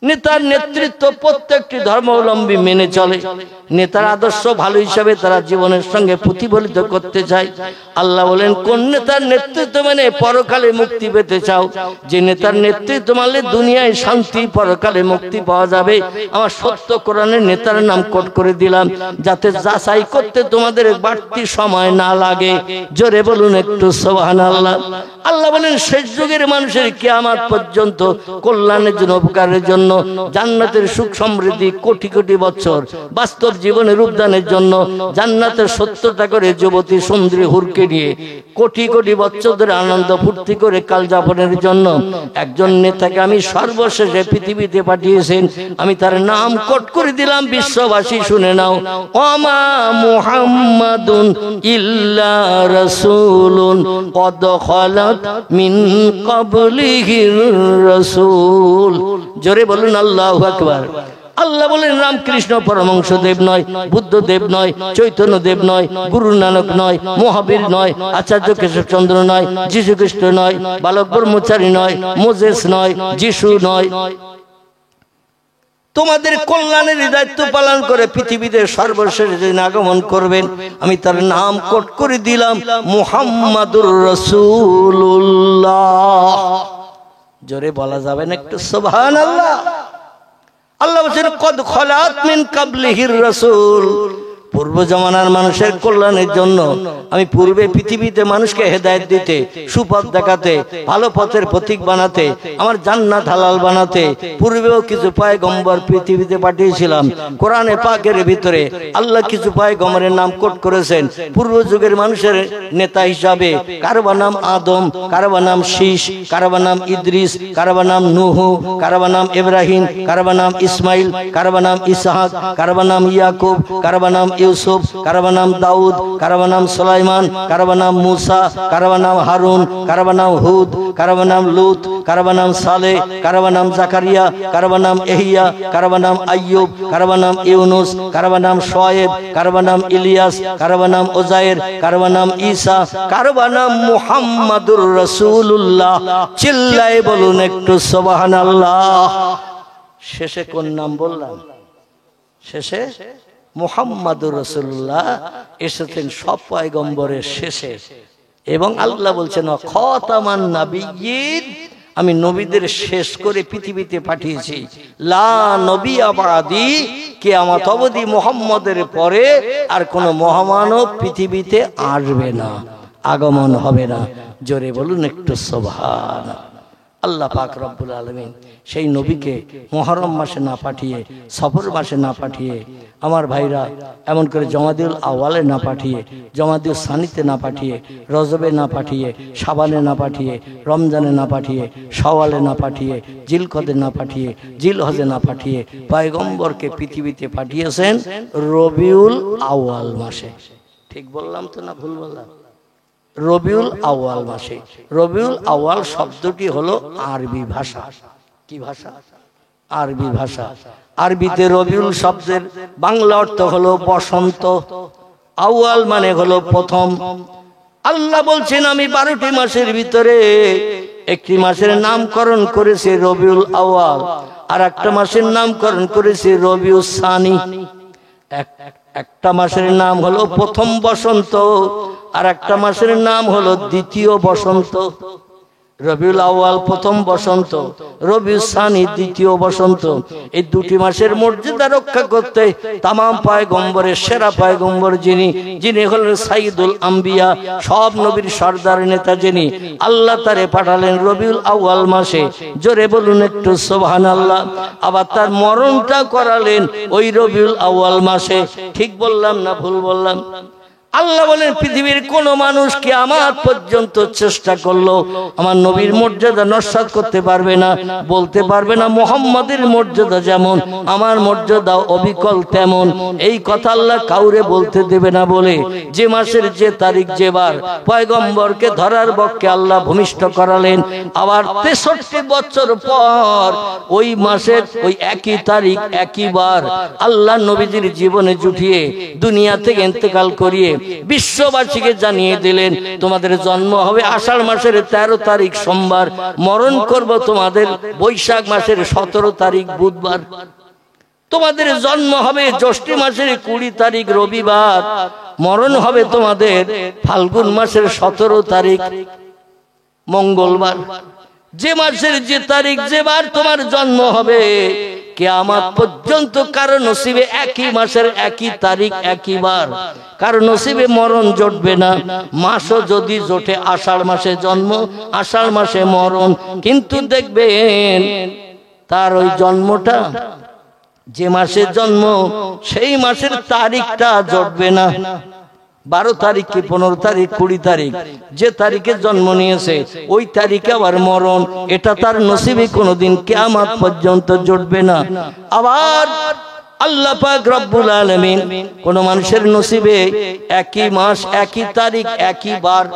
নেতার নেতৃত্ব প্রত্যেকটি ধর্মাবলম্বী মেনে চলে। নেতার আদর্শ ভালো হিসাবে তারা জীবনের সঙ্গে প্রতিফলিত করতে চায়। আল্লাহ বলেন, কোন নেতার নেতৃত্ব মানে পরকালে মুক্তি পেতে চাও? যে নেতার নেতৃত্ব মানলে দুনিয়ায় শান্তি, পরকালে মুক্তি পাওয়া যাবে। আমার সত্য কোরআনের নেতার নাম কোট করে দিলাম, যাতে যাচাই করতে তোমাদের বাড়তি সময় না লাগে। জোরে বলুন একটু সুবহানাল্লাহ। আল্লাহ বলেন, শেষ যুগের মানুষের কিয়ামত পর্যন্ত কল্যাণের জন্য, উপকারের জন্য, জান্নাতের সুখ সমৃদ্ধি কোটি কোটি বছর, বাস্তব জীবনের রূপদানের জন্য, জান্নাতের 70টা করে যুবতী সুন্দরী হুরকে নিয়ে কোটি কোটি বছর ধরে আনন্দ ফুর্তি করে কাল যাপনের জন্য একজন নেতাকে আমি সর্বশেষে পৃথিবীতে পাঠিয়েছেন। আমি তার নাম কোট করে দিলাম, বিশ্ববাসী শুনে নাও। ওমা মুহাম্মাদুন ইল্লা রাসূলুন কদ খালাত মিন ক্বাবলিহির রাসূল। জোরে বলুন আল্লাহু আকবার। আল্লাহ বলেন, রামকৃষ্ণ পরমহংস দেব নয়, বুদ্ধদেব নয়, চৈতন্য দেব নয়, গুরু নানক নয়, মহাবীর নয়, আচার্য কেশবচন্দ্র নয়, যীশু খ্রিস্ট নয়, বালক ব্রহ্মচারী নয়, মোজেস নয়, যিশু নয়। তোমাদের কল্যাণের দায়িত্ব পালন করে পৃথিবীতে সর্বশেষ যেদিন আগমন করবেন, আমি তার নাম কোট করে দিলাম, মুহাম্মাদুর রাসূলুল্লাহ। জোরে বলা যাবে না একটু সুবহানাল্লাহ? আল্লাহ বলেন, কদ খালাত মিন ক্বাবলিহির রাসূল। পূর্ব জামানার মানুষের কল্যাণের জন্য আমি পূর্বে পৃথিবীতে মানুষকে হেদায়েত দিতে, সুপথ দেখাতে, ভালো পথের প্রতীক বানাতে, আমার জান্নাত হালাল বানাতে পূর্বেও কিছু পয়গম্বর পৃথিবীতে পাঠিয়েছিলাম। কোরআনে পাকের ভিতরে আল্লাহ কিছু পয়গম্বরের নাম কোট করেছেন পূর্ব যুগের মানুষের নেতা হিসাবে। কারবা নাম আদম, কারবা নাম শীশ, কারবা নাম ইদ্রিস, কারবা নাম নূহ, কারবা নাম ইব্রাহিম, কারবা নাম ইসমাইল, কারবা নাম ইসহাক, কারবা নাম ইয়াকুব, কারবা নাম ইউসুফ, কারবা নাম দাউদ, কারবা নাম সুলাইমান, কারবা নাম মুসা, কারবা নাম হারুন, কারবা নাম হুদ, কারবা নাম লুত, কারবা নাম সালেহ, কারবা নাম জাকারিয়া, কারবা নাম ইহইয়া, কারবা নাম আইয়ুব, কারবা নাম ইউনুস, কারবা নাম শুআয়ব, কারবা নাম ইলিয়াস, কারবা নাম উযায়ের, কারবা নাম ঈসা, কারবা নাম মুহাম্মাদুর রাসূলুল্লাহ। চিল্লায়ে বলুন একটু সুবহানাল্লাহ। শেষে কোন নাম বললাম? শেষে মুহাম্মাদুর রাসূলুল্লাহ এসেছেন সব পয়গম্বরের শেষে। এবং আল্লাহ বলছেন, খাতামান নাবিয়্যিন, আমি নবীদের শেষ করে পৃথিবীতে পাঠিয়েছি। লা নবিয়্যা বাদি, কিয়ামত অবধি মুহাম্মদের পরে আর কোন মহামানব পৃথিবীতে আসবে না, আগমন হবে না। জোরে বলুন একটু সুবহানাল্লাহ। আল্লাহ পাক রব্বুল আলামিন সেই নবীকে মুহররম মাসে না পাঠিয়ে, সফর মাসে না পাঠিয়ে, আমার ভাইরা এমন করে জমাদিউল আওয়ালে না পাঠিয়ে, জমাদিউল সানিতে না পাঠিয়ে, রজবে না পাঠিয়ে, শাবানে না পাঠিয়ে, রমজানে না পাঠিয়ে, শাওয়ালে না পাঠিয়ে, জিলকদে না পাঠিয়ে, জিলহজে না পাঠিয়ে পয়গম্বরকে পৃথিবীতে পাঠিয়েছেন রবিউল আউয়াল মাসে। ঠিক বললাম তো না ভুল বললাম? রবিউল আউয়াল মাসে। রবিউল আউয়াল শব্দটি হলো আরবি ভাষা। কি ভাষা? আরবি ভাষা। আরবিতে রবিউল শব্দের বাংলা অর্থ হলো বসন্ত, আউয়াল মানে হলো প্রথম। আল্লাহ বলছেন, আমি 12টি মাসের ভিতরে একটি মাসের নামকরণ করেছি রবিউল আউয়াল, আর একটা মাসের নামকরণ করেছি রবিউল সানি। একটা মাসের নাম হলো প্রথম বসন্ত, আর একটা মাসের নাম হলো দ্বিতীয় বসন্ত। রবিউল আউয়াল প্রথম বসন্ত, রবিউল সানি দ্বিতীয় বসন্ত। এই দুটি মাসের মর্যাদা রক্ষা করতে তামাম পয়গম্বরের সেরা পয়গম্বর যিনি হলেন সাইয়্যিদুল আম্বিয়া, সব নবীর সর্দার নেতা, যিনি আল্লাহ তারে পাঠালেন রবিউল আউয়াল মাসে। জোরে বলুন একটু সুবহানাল্লাহ। আবার তার মরণটা করালেন ওই রবিউল আউয়াল মাসে। ঠিক বললাম না ভুল বললাম? আল্লাহ বলেন পৃথিবীর কোন মানুষ কিয়ামত পর্যন্ত চেষ্টা করলো আমার নবীর মর্যাদা নস্যাৎ করতে পারবে না, বলতে পারবে না মুহাম্মাদের মর্যাদা যেমন আমার মর্যাদা অবিকল তেমন। এই কথা আল্লাহ কাউরে বলতে দেবে না বলে যে মাসের যে তারিখ যে বার পয়গম্বরকে ধরার বক্ষে আল্লাহ ভূমিষ্ঠ করালেন, আবার 63 বছর পর ওই মাসের ওই একই তারিখ একই বার আল্লাহ নবীজির জীবনে জুটিয়ে দুনিয়া থেকে ইন্তেকাল করিয়ে বিশ্ববাসীকে জানিয়ে দিলেন তোমাদের জন্ম হবে আষাঢ় মাসের 13 তারিখ সোমবার, মরণ করব তোমাদের বৈশাখ মাসের 17 তারিখ বুধবার, তোমাদের জন্ম হবে জ্যৈষ্ঠ মাসের 20 তারিখ রবিবার, মরণ হবে তোমাদের ফাল্গুন মাসের 17 তারিখ মঙ্গলবার। যে মাসের যে তারিখ যে বার তোমার জন্ম হবে কিয়ামত পর্যন্ত কারো নসিবে একই মাসের একই তারিখ একই বার, কারো নসিবে মরণ জুটবে না। মাসও যদি জোটে আষাঢ় মাসে জন্ম আষাঢ় মাসে মরণ, কিন্তু দেখবেন তার ওই জন্মটা যে মাসে জন্ম সেই মাসের তারিখটা জুটবে না। 12 তারিখ কি 15 তারিখ 20 তারিখ যে তারিখে জন্ম নিয়েছে ওই তারিখে আবার মরণ, এটা তার নসিবে কোনোদিন কিয়ামত পর্যন্ত জুটবে না। আবার আল্লাহ পাক রব্বুল আলামিন কোন মানুষের নসিবে একই মাস একই তারিখ একই বার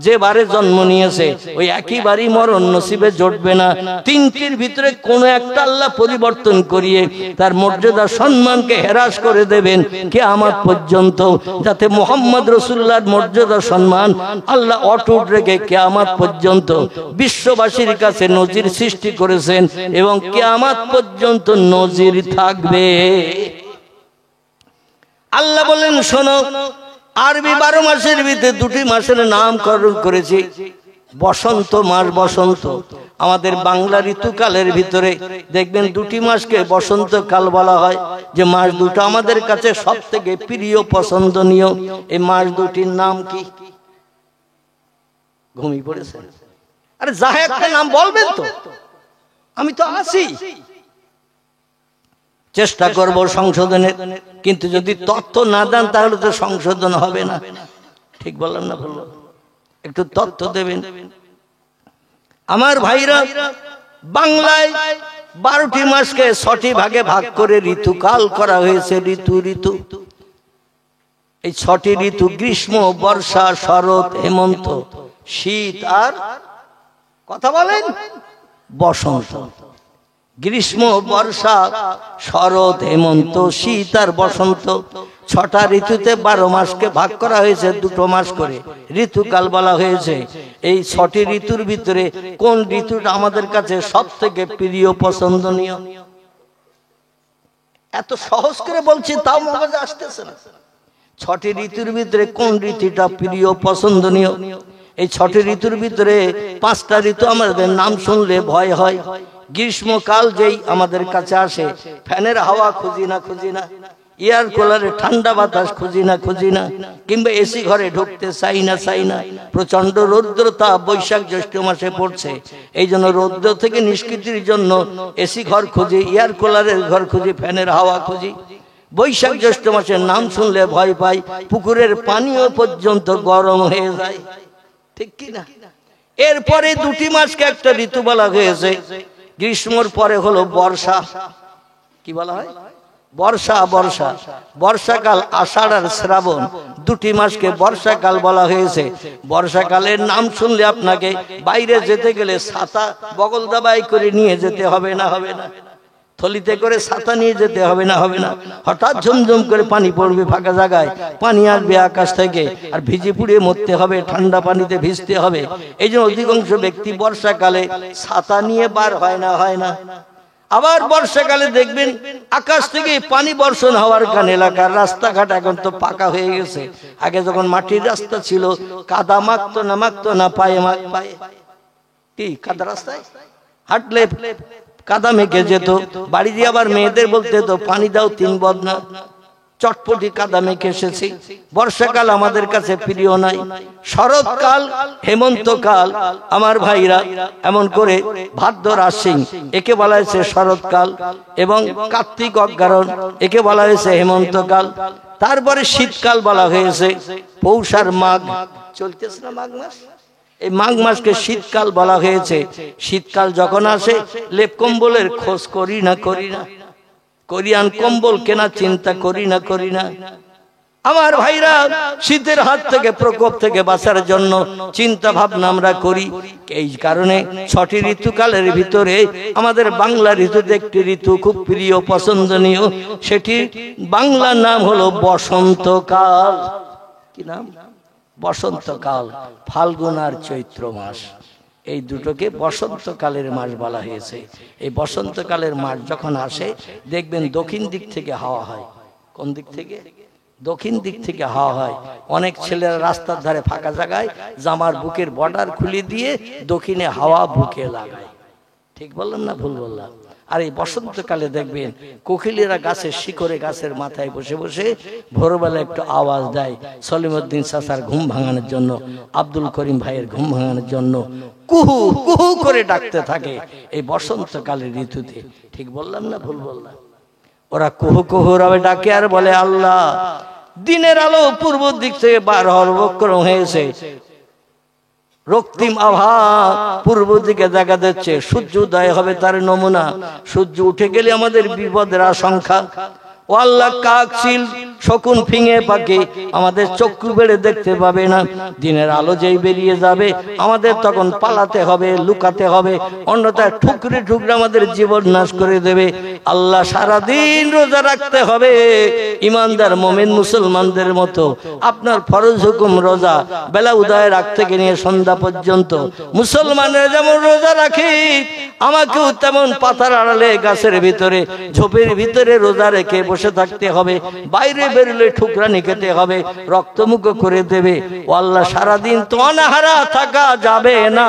যে বারে জন্ম নিয়েছে ওই একই বারই মরণ নসিবে জুটবে না। তিনটির ভিতরে কোন একটা আল্লাহ পরিবর্তন করিয়ে তার মর্যাদা সম্মানকে হ্রাস করে দেবেন কিয়ামত পর্যন্ত, যাতে মুহাম্মদ রাসূলুল্লাহর মর্যাদা সম্মান আল্লাহ অটুট রেখে কিয়ামত পর্যন্ত বিশ্ববাসীর কাছে নজির সৃষ্টি করেছেন এবং কিয়ামত পর্যন্ত নজির থাকবে। আল্লাহ বলেন শোনো, আরবি 12 মাসের ভিতরে 2টি মাসের নামকরণ করেছি। বসন্ত মাস বসন্ত, আমাদের বাংলা ঋতুকালের ভিতরে দেখবেন 2টি মাসকে বসন্তকাল বলা হয়, যে মাস দুটো আমাদের কাছে সব থেকে প্রিয় পছন্দনীয়। এই মাস দুটির নাম কি? ঘুমিয়ে পড়েছে? আরে যা একটা নাম বলবেন তো, আমি তো আছি, চেষ্টা করব সংশোধনের, কিন্তু যদি তথ্য না দেন তাহলে তো সংশোধন হবে না। ঠিক বললাম না? বললাম একটু তথ্য দেবেন আমার ভাইরা। বাংলায় 12টি মাসকে 6টি ভাগে ভাগ করে ঋতুকাল করা হয়েছে। ঋতু এই 6টি ঋতু গ্রীষ্ম বর্ষা শরৎ হেমন্ত শীত আর কথা বলেন বসন্ত। গ্রীষ্ম বর্ষা শরৎ হেমন্ত শীত আর বসন্ত 6টা ঋতুতে 12 মাসকে ভাগ করা হয়েছে, 2 মাস করে ঋতুকাল বলা হয়েছে। এই 6টি ঋতুর ভিতরে কোন ঋতুটা আমাদের কাছে সব থেকে প্রিয় পছন্দনীয়? এত সহজ করে বলছি তাও মগজে আসতেছে না। 6টি ঋতুর ভিতরে কোন ঋতুটা প্রিয় পছন্দনীয়? এই 6টি ঋতুর ভিতরে 5টা ঋতু আমাদের নাম শুনলে ভয় হয়। গ্রীষ্মকাল যেই আমাদের কাছে আসে, ফ্যানের হাওয়া খুঁজি না, এয়ার কুলারে ঠান্ডা বাতাস খুঁজি না, কিংবা এসি ঘরে ঢুকতে চাই না। প্রচন্ড রৌদ্রতা বৈশাখ জ্যৈষ্ঠ মাসে পড়ছে, এই জন্য রৌদ্র থেকে নিষ্কৃতির জন্য এসি ঘর খুঁজি, এয়ার কুলারের ঘর খুঁজি, ফ্যানের হাওয়া খুঁজি। বৈশাখ জ্যৈষ্ঠ মাসের নাম শুনলে ভয় পাই, পুকুরের পানিও পর্যন্ত গরম হয়ে যায়, ঠিক কি না? এরপরে 2টি মাসকে একটা ঋতু বলা হয়েছে। গ্রীষ্মর পরে হলো বর্ষা। কি বলা হয়? বর্ষাকাল আষাঢ় আর শ্রাবণ 2টি মাসকে বর্ষাকাল বলা হয়েছে। বর্ষাকালের নাম শুনলে আপনাকে বাইরে যেতে গেলে ছাতা বগল দাবাই করে নিয়ে যেতে হবে না? থলিতে করে ছাতা নিয়ে যেতে হবে না? হঠাৎ ঝুমঝুম করে পানি পড়বে, ফাঁকা জায়গায় পানি আসবে আকাশ থেকে, আর ভিজে পুড়ে মরতে হবে, ঠান্ডা পানিতে ভিজতে হবে। এই জন্য অধিকাংশ ব্যক্তি বর্ষাকালে ছাতা নিয়ে বার হয় না। আবার বর্ষাকালে দেখবেন আকাশ থেকে পানি বর্ষণ হওয়ার কারণে এলাকার রাস্তাঘাট এখন তো পাকা হয়ে গেছে। আগে যখন মাটির রাস্তা ছিল কাদা মাখতো না পায়ে কি কাদা রাস্তায় হাঁটলে কাদা মেখে যেত। বাড়ি দিয়ে আবার মেয়েদের বলতে তো পানি দাও 3 বদনা, চটপটি কাদা মেখে এসেছি। বর্ষাকাল আমাদের কাছে প্রিয় নাই। শরৎকাল হেমন্তকাল আমার ভাইরা, এমন করে ভাদ্র আশ্বিন একে বলা হয়েছে শরৎকাল, এবং কার্তিক অগ্রহায়ণ একে বলা হয়েছে হেমন্তকাল। তারপরে শীতকাল বলা হয়েছে, পৌষ আর মাঘ চলতেছে না, মাঘ মাস, এই মাঘ মাসকে শীতকাল বলা হয়েছে। শীতকাল যখন আসে লেপ কম্বলের খোঁজ করি না, কোরিয়ান কম্বল কেনা চিন্তা করি না। আমার ভাইরা, শীতের হাত থেকে, প্রকোপ থেকে বাঁচার জন্য চিন্তা ভাবনা আমরা করি। এই কারণে 6টি ঋতুকালের ভিতরে আমাদের বাংলা ঋতুতে একটি ঋতু খুব প্রিয়, পছন্দনীয়, সেটি বাংলা নাম হলো বসন্তকাল। কি নাম? বসন্তকাল। ফাল্গুন আর চৈত্র মাস, এই দুটোকে বসন্তকালের মাস বলা হয়েছে। এই বসন্তকালের মাস যখন আসে দেখবেন দক্ষিণ দিক থেকে হাওয়া হয়। কোন দিক থেকে? দক্ষিণ দিক থেকে হাওয়া হয়। অনেক ছেলেরা রাস্তার ধারে ফাঁকা জায়গায় জামার বুকের বর্ডার খুলে দিয়ে দক্ষিণে হাওয়া বুকে লাগায়। ঠিক বললাম না ভুল বললাম? আর এই বসন্তকালে দেখবেন কোকিলেরা গাছের শিকড়ে, গাছের মাথায় বসে বসে ভোরবেলা একটু আওয়াজ দেয়, সলিমউদ্দিন চাচার ঘুম ভাঙানোর জন্য, আব্দুল করিম ভাইয়ের ঘুম ভাঙানোর জন্য কুহু কুহু করে ডাকতে থাকে এই বসন্তকালের ঋতুতে। ঠিক বললাম না ভুল বললাম? ওরা কুহু কুহু রবে ডাকে আর বলে, আল্লাহ, দিনের আলো পূর্ব দিক থেকে বার হওয়ার উপক্রম হয়েছে, রক্তিম আভা পূর্ব দিকে দেখা যাচ্ছে, সূর্য উদয় হবে তার নমুনা। সূর্য উঠে গেলে আমাদের বিপদের আশঙ্কা। ও আল্লাহ, কাক, চিল, শকুন, ফিঙে পাখি আমাদের চক্ষু বেড়ে দেখতে পাবে না। দিনের আলো যেই বেরিয়ে যাবে আমাদের তখন পালাতে হবে, লুকাতে হবে, অন্যথায় ঠুকরে ঠুকরে আমাদের জীবন নাশ করে দেবে। আল্লাহ, সারাদিন রোজা রাখতে হবে ইমানদার মুমিন মুসলমানদের মতো। আপনার ফরজ হুকুম রোজা, বেলা উদয়ের আগ থেকে নিয়ে সন্ধ্যা পর্যন্ত মুসলমানরা যেমন রোজা রাখে, আমাকেও তেমন পাতার আড়ালে, গাছের ভিতরে, ঝোপের ভিতরে রোজা রেখে বসে থাকতে হবে। বাইরে বেরোলে ঠুকরানি খেতে হবে, রক্তমুখ করে দেবে। ও আল্লাহ, সারাদিন তো অনাহারা থাকা যাবে না।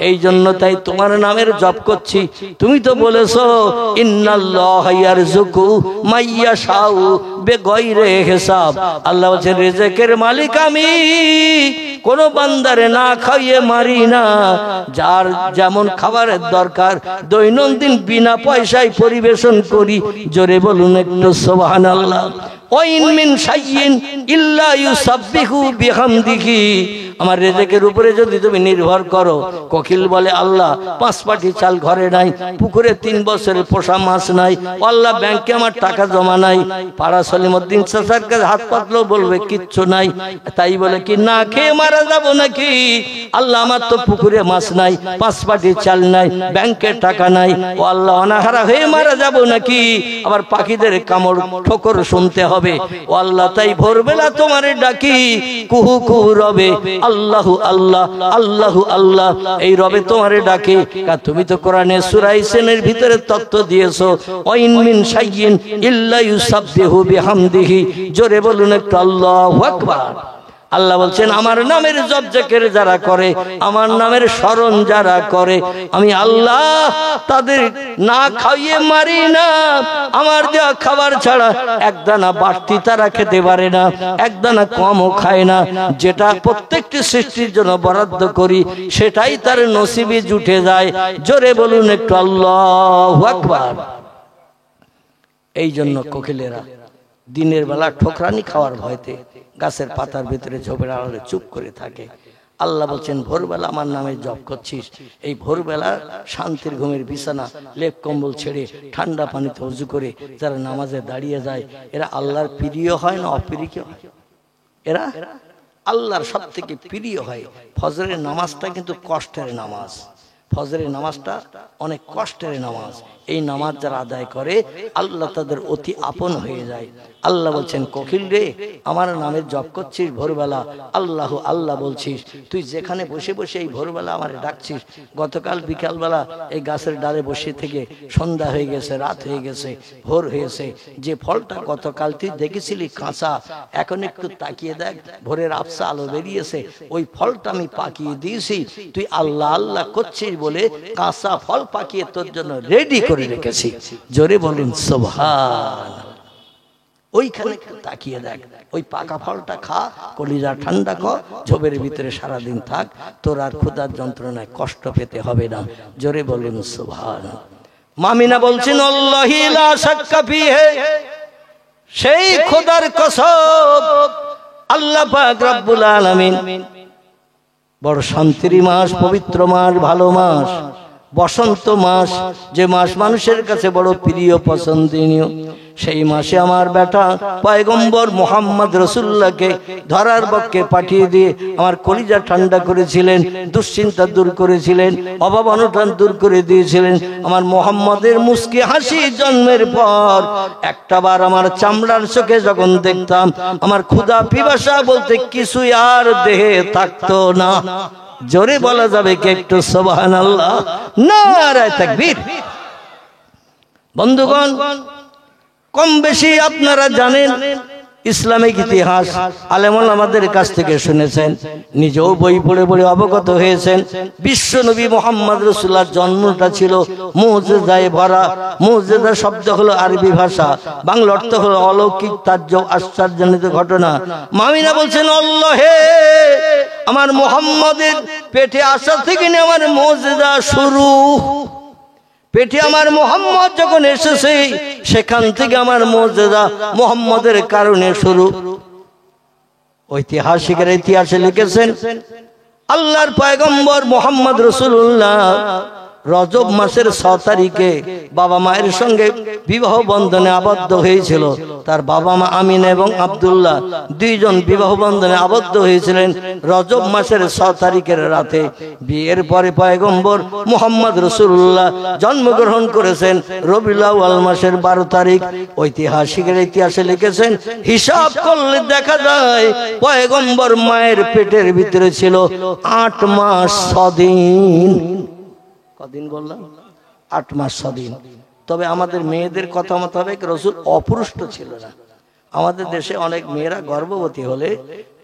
এই জন্য তাই তোমার নামের জপ করছি। তুমি তো বলেছো, ইন্নাল্লাহা ইয়ারযুকু মাইয়াশাউ বিগাইরি হিসাব। আল্লাহ বলেন, রিজিকের মালিক আমি, কোন বান্দারে না খাইয়ে মারি না। যার যেমন খাবারের দরকার দৈনন্দিন বিনা পয়সায় পরিবেশন করি। জোরে বলুন একটু সুবহানাল্লাহ। ওয়াইন মিন শাইইন ইল্লা ইউসাব্বিহু বিহামদিহি। আমার রিজিকের উপরে যদি তুমি নির্ভর করো, কোকিল বলে, আল্লাহ, 5 পাটি চাল ঘরে নাই, পুকুরে 3 বছরের পোষা মাছ নাই, আল্লাহ, ব্যাংকে আমার টাকা জমা নাই। পাড়া সলিমউদ্দিন চাচার কাছে হাত পাতলেও বলবে কিচ্ছু নাই। তাই বলে কি না খেয়ে মারা যাবো নাকি? আল্লাহ, আমার তো পুকুরে মাছ নাই, 5 পাটি চাল নাই, ব্যাংকে টাকা নাই, ও আল্লাহ, অনাহারা হয়ে মারা যাবো নাকি? আবার পাখিদের কামড় ঠোকর শুনতে হবে। ও আল্লাহ, তাই ভোরবেলা তোমারে ডাকি, কুহু কুহু রবে, আল্লাহু আল্লাহ, আল্লাহু আল্লাহ, এই রবে তোমারে ডাকে। তুমি তো কোরআনে সূরা ইয়াসিনের ভিতরে তত্ত্ব দিয়েছো, ওয়াইন মিন শাইইন ইল্লা ইউসাব্বিহু বিহামদিহি। জোরে বলুন একটু আল্লাহু আকবার। আল্লাহ বলছেন, আমার নামের জপ জিকির যারা করে, আমার নামের স্মরণ যারা করে, আমি আল্লাহ তাদের না খাইয়ে মারি না। আমার দেওয়া খাবার ছাড়া একদানা বাড়তি তারা খেতে পারে না, একদানা কমও খায় না। যেটা প্রত্যেকটি সৃষ্টির জন্য বরাদ্দ করি সেটাই তার নসিবে জুটে যায়। জোরে বলুন একটু আল্লাহু আকবার। এই জন্য কোকিলেরা দিনের বেলা ঠোকরানি খাওয়ার ভয়তে গাছের পাতার ভিতরে ঝোপের আড়ালে চুপ করে থাকে। আল্লাহ বলছেন, ভোরবেলা আমার নামে জপ করছিস, এই ভোরবেলা শান্তির ঘুমের বিছানা, লেপ কম্বল ছেড়ে ঠান্ডা পানিতে ওযু করে যারা নামাজে দাঁড়িয়ে যায়, এরা আল্লাহর প্রিয় হয় না অপ্রিয় হয়? এরা আল্লাহর সব থেকে প্রিয় হয়। ফজরের নামাজটা কিন্তু কষ্টের নামাজ, ফজরের নামাজটা অনেক কষ্টের নামাজ। এই নামাজ যারা আদায় করে আল্লাহ তাদের অতি আপন হয়ে যায়। আল্লাহ বলছেন, কোকিল রে, আমার নামে জপ করছিস ভোরবেলা, আল্লাহ আল্লাহ বলছিস, তুই যেখানে বসে বসে এই ভোরবেলা আমারে ডাকছিস। গতকাল বিকালবেলা এই গাছের ডালে বসে থেকে সন্ধ্যা হয়ে গেছে, রাত হয়ে গেছে, ভোর হয়েছে। যে ফলটা গতকাল তুই দেখেছিলি কাঁচা, এখন একটু তাকিয়ে দেখ, ভোরের আবসা আলো বেরিয়েছে, ওই ফলটা আমি পাকিয়ে দিয়েছি। তুই আল্লাহ আল্লাহ করছিস বলে কাঁচা ফল পাকিয়ে তোর জন্য রেডি করে রেখেছি। জোরে বলুন সুবহান। ওইখানে তাকিয়ে দেখ, ওই পাকা ফলটা খা, কলিজা ঠান্ডা কর, ঝোপের ভিতরে সারাদিন থাক, তোর আর ক্ষুধার যন্ত্রণায় কষ্ট পেতে হবে না। জোরে বলুন সুবহান। মামিনা বলছেন, আল্লাহি লা শাক্কা ফিহি, সেই খোদার কসম, আল্লাহ পাক রব্বুল আলামিন বড় শান্তির মাস, পবিত্র মাস, ভালো মাস, বসন্ত মাস, যে মাস মানুষের কাছে বড় প্রিয় পছন্দনীয়, সেই মাসে আমার বেটা পয়গম্বর মুহাম্মদ রাসূলুল্লাহকে ধরার পক্ষে পাঠিয়ে দিয়ে আমার কলিজা ঠান্ডা করেছিলেন, দুশ্চিন্তা দূর করেছিলেন, অভাব অনটন দূর করে দিয়েছিলেন। আমার মুহাম্মদের মুস্কি হাসি জন্মের পর একটাবার আমার চামড়ার চোখে যখন দেখতাম, আমার ক্ষুধা পিপাসা বলতে কিছুই আর দেহে থাকতো না। জোরে বলা যাবে কি একটু সুবহানাল্লাহ? নারায়ে তাকবীর। বন্ধুগণ, কম বেশি আপনারা জানেন ইসলামিক ইতিহাস, আলেমুল আমাদের কাছ থেকে শুনেছেন, নিজেও বই পড়ে পড়ে অবগত হয়েছেন। বিশ্ব নবী মুহাম্মদ রাসূলুল্লাহর জন্মটা ছিল মুজিজায় ভরা। মুজিজা শব্দ হলো আরবি ভাষা, বাংলা অর্থ হলো অলৌকিক, তাজ্জব, আশ্চর্যজনিত ঘটনা। মামিনা বলছেন, আল্লাহ হে, আমার মুহাম্মদের পেটে আসা থেকে নিয়ে আমার মুজিজা শুরু। পেটে আমার মুহাম্মদ যখন এসেছে, সেখান থেকে আমার মুজিজা মুহাম্মদের কারণে শুরু। ঐতিহাসিকের ইতিহাসে লিখেছেন, আল্লাহর পয়গম্বর মুহাম্মদ রাসূলুল্লাহ রজব মাসের 6 তারিখে বাবা মায়ের সঙ্গে বিবাহ বন্ধনে আবদ্ধ হয়েছিল। তার বাবা মা আমিনা এবং আব্দুল্লাহ দুইজন বিবাহ বন্ধনে আবদ্ধ হয়েছিলেন রজব মাসের 6 তারিখের রাতে। বিয়ের পরে পয়গম্বর মুহাম্মদ রাসূলুল্লাহ জন্মগ্রহণ করেছেন রবিউল আউয়াল মাসের 12 তারিখ। ঐতিহাসিকের ইতিহাসে লিখেছেন, হিসাব করলে দেখা যায় পয়গম্বর মায়ের পেটের ভিতরে ছিল 8 মাস 6 দিন। কদিন বললাম? 8 মাস 6 দিন। তবে আমাদের মেয়েদের কথা মোতাবেক রাসূল অপুরুষ্ট ছিল না। আমাদের দেশে অনেক মেয়েরা গর্ভবতী হলে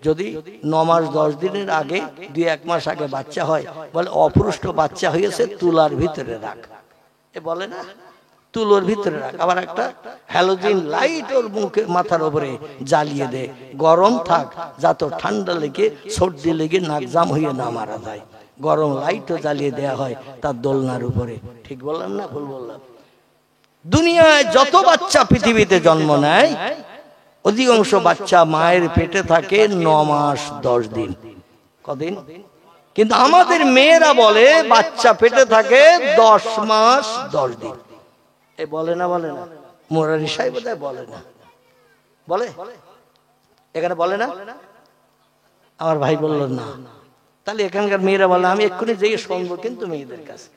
যদি 9 মাস 10 দিনের আগে 2-1 মাস আগে বাচ্চা হয়, বলে অপুরুষ্ট বাচ্চা হয়েছে, তুলার ভিতরে রাখ। এ বলে না, তুলোর ভিতরে রাখ। আবার একটা হ্যালোজিন লাইট ওর মুখে মাথার উপরে জ্বালিয়ে দে, গরম থাক, যাতে ঠান্ডা লেগে সর্দি লেগে নাক জাম হয়ে না মারা যায়। গরম লাইটও জ্বালিয়ে দেয়া হয় তার দোলনার উপরে। ঠিক বললাম না ভুল বললাম? দুনিয়ায় যত বাচ্চা পৃথিবীতে জন্ম নেয়, অধিকাংশ বাচ্চা মায়ের পেটে থাকে 9 মাস 10 দিন। কদিন? কিন্তু আমাদের মেয়েরা বলে বাচ্চা পেটে থাকে 10 মাস 10 দিন। এ বলে না? বলে না? মোরারি সাহেব বোধহয় বলে না, বলে? এখানে বলে না? আমার ভাই বলল না। তাহলে এখানকার মেয়েরা বলে, আমি এক্ষুনি যেয়ে শুনবো কিন্তু মেয়েদের কাছে,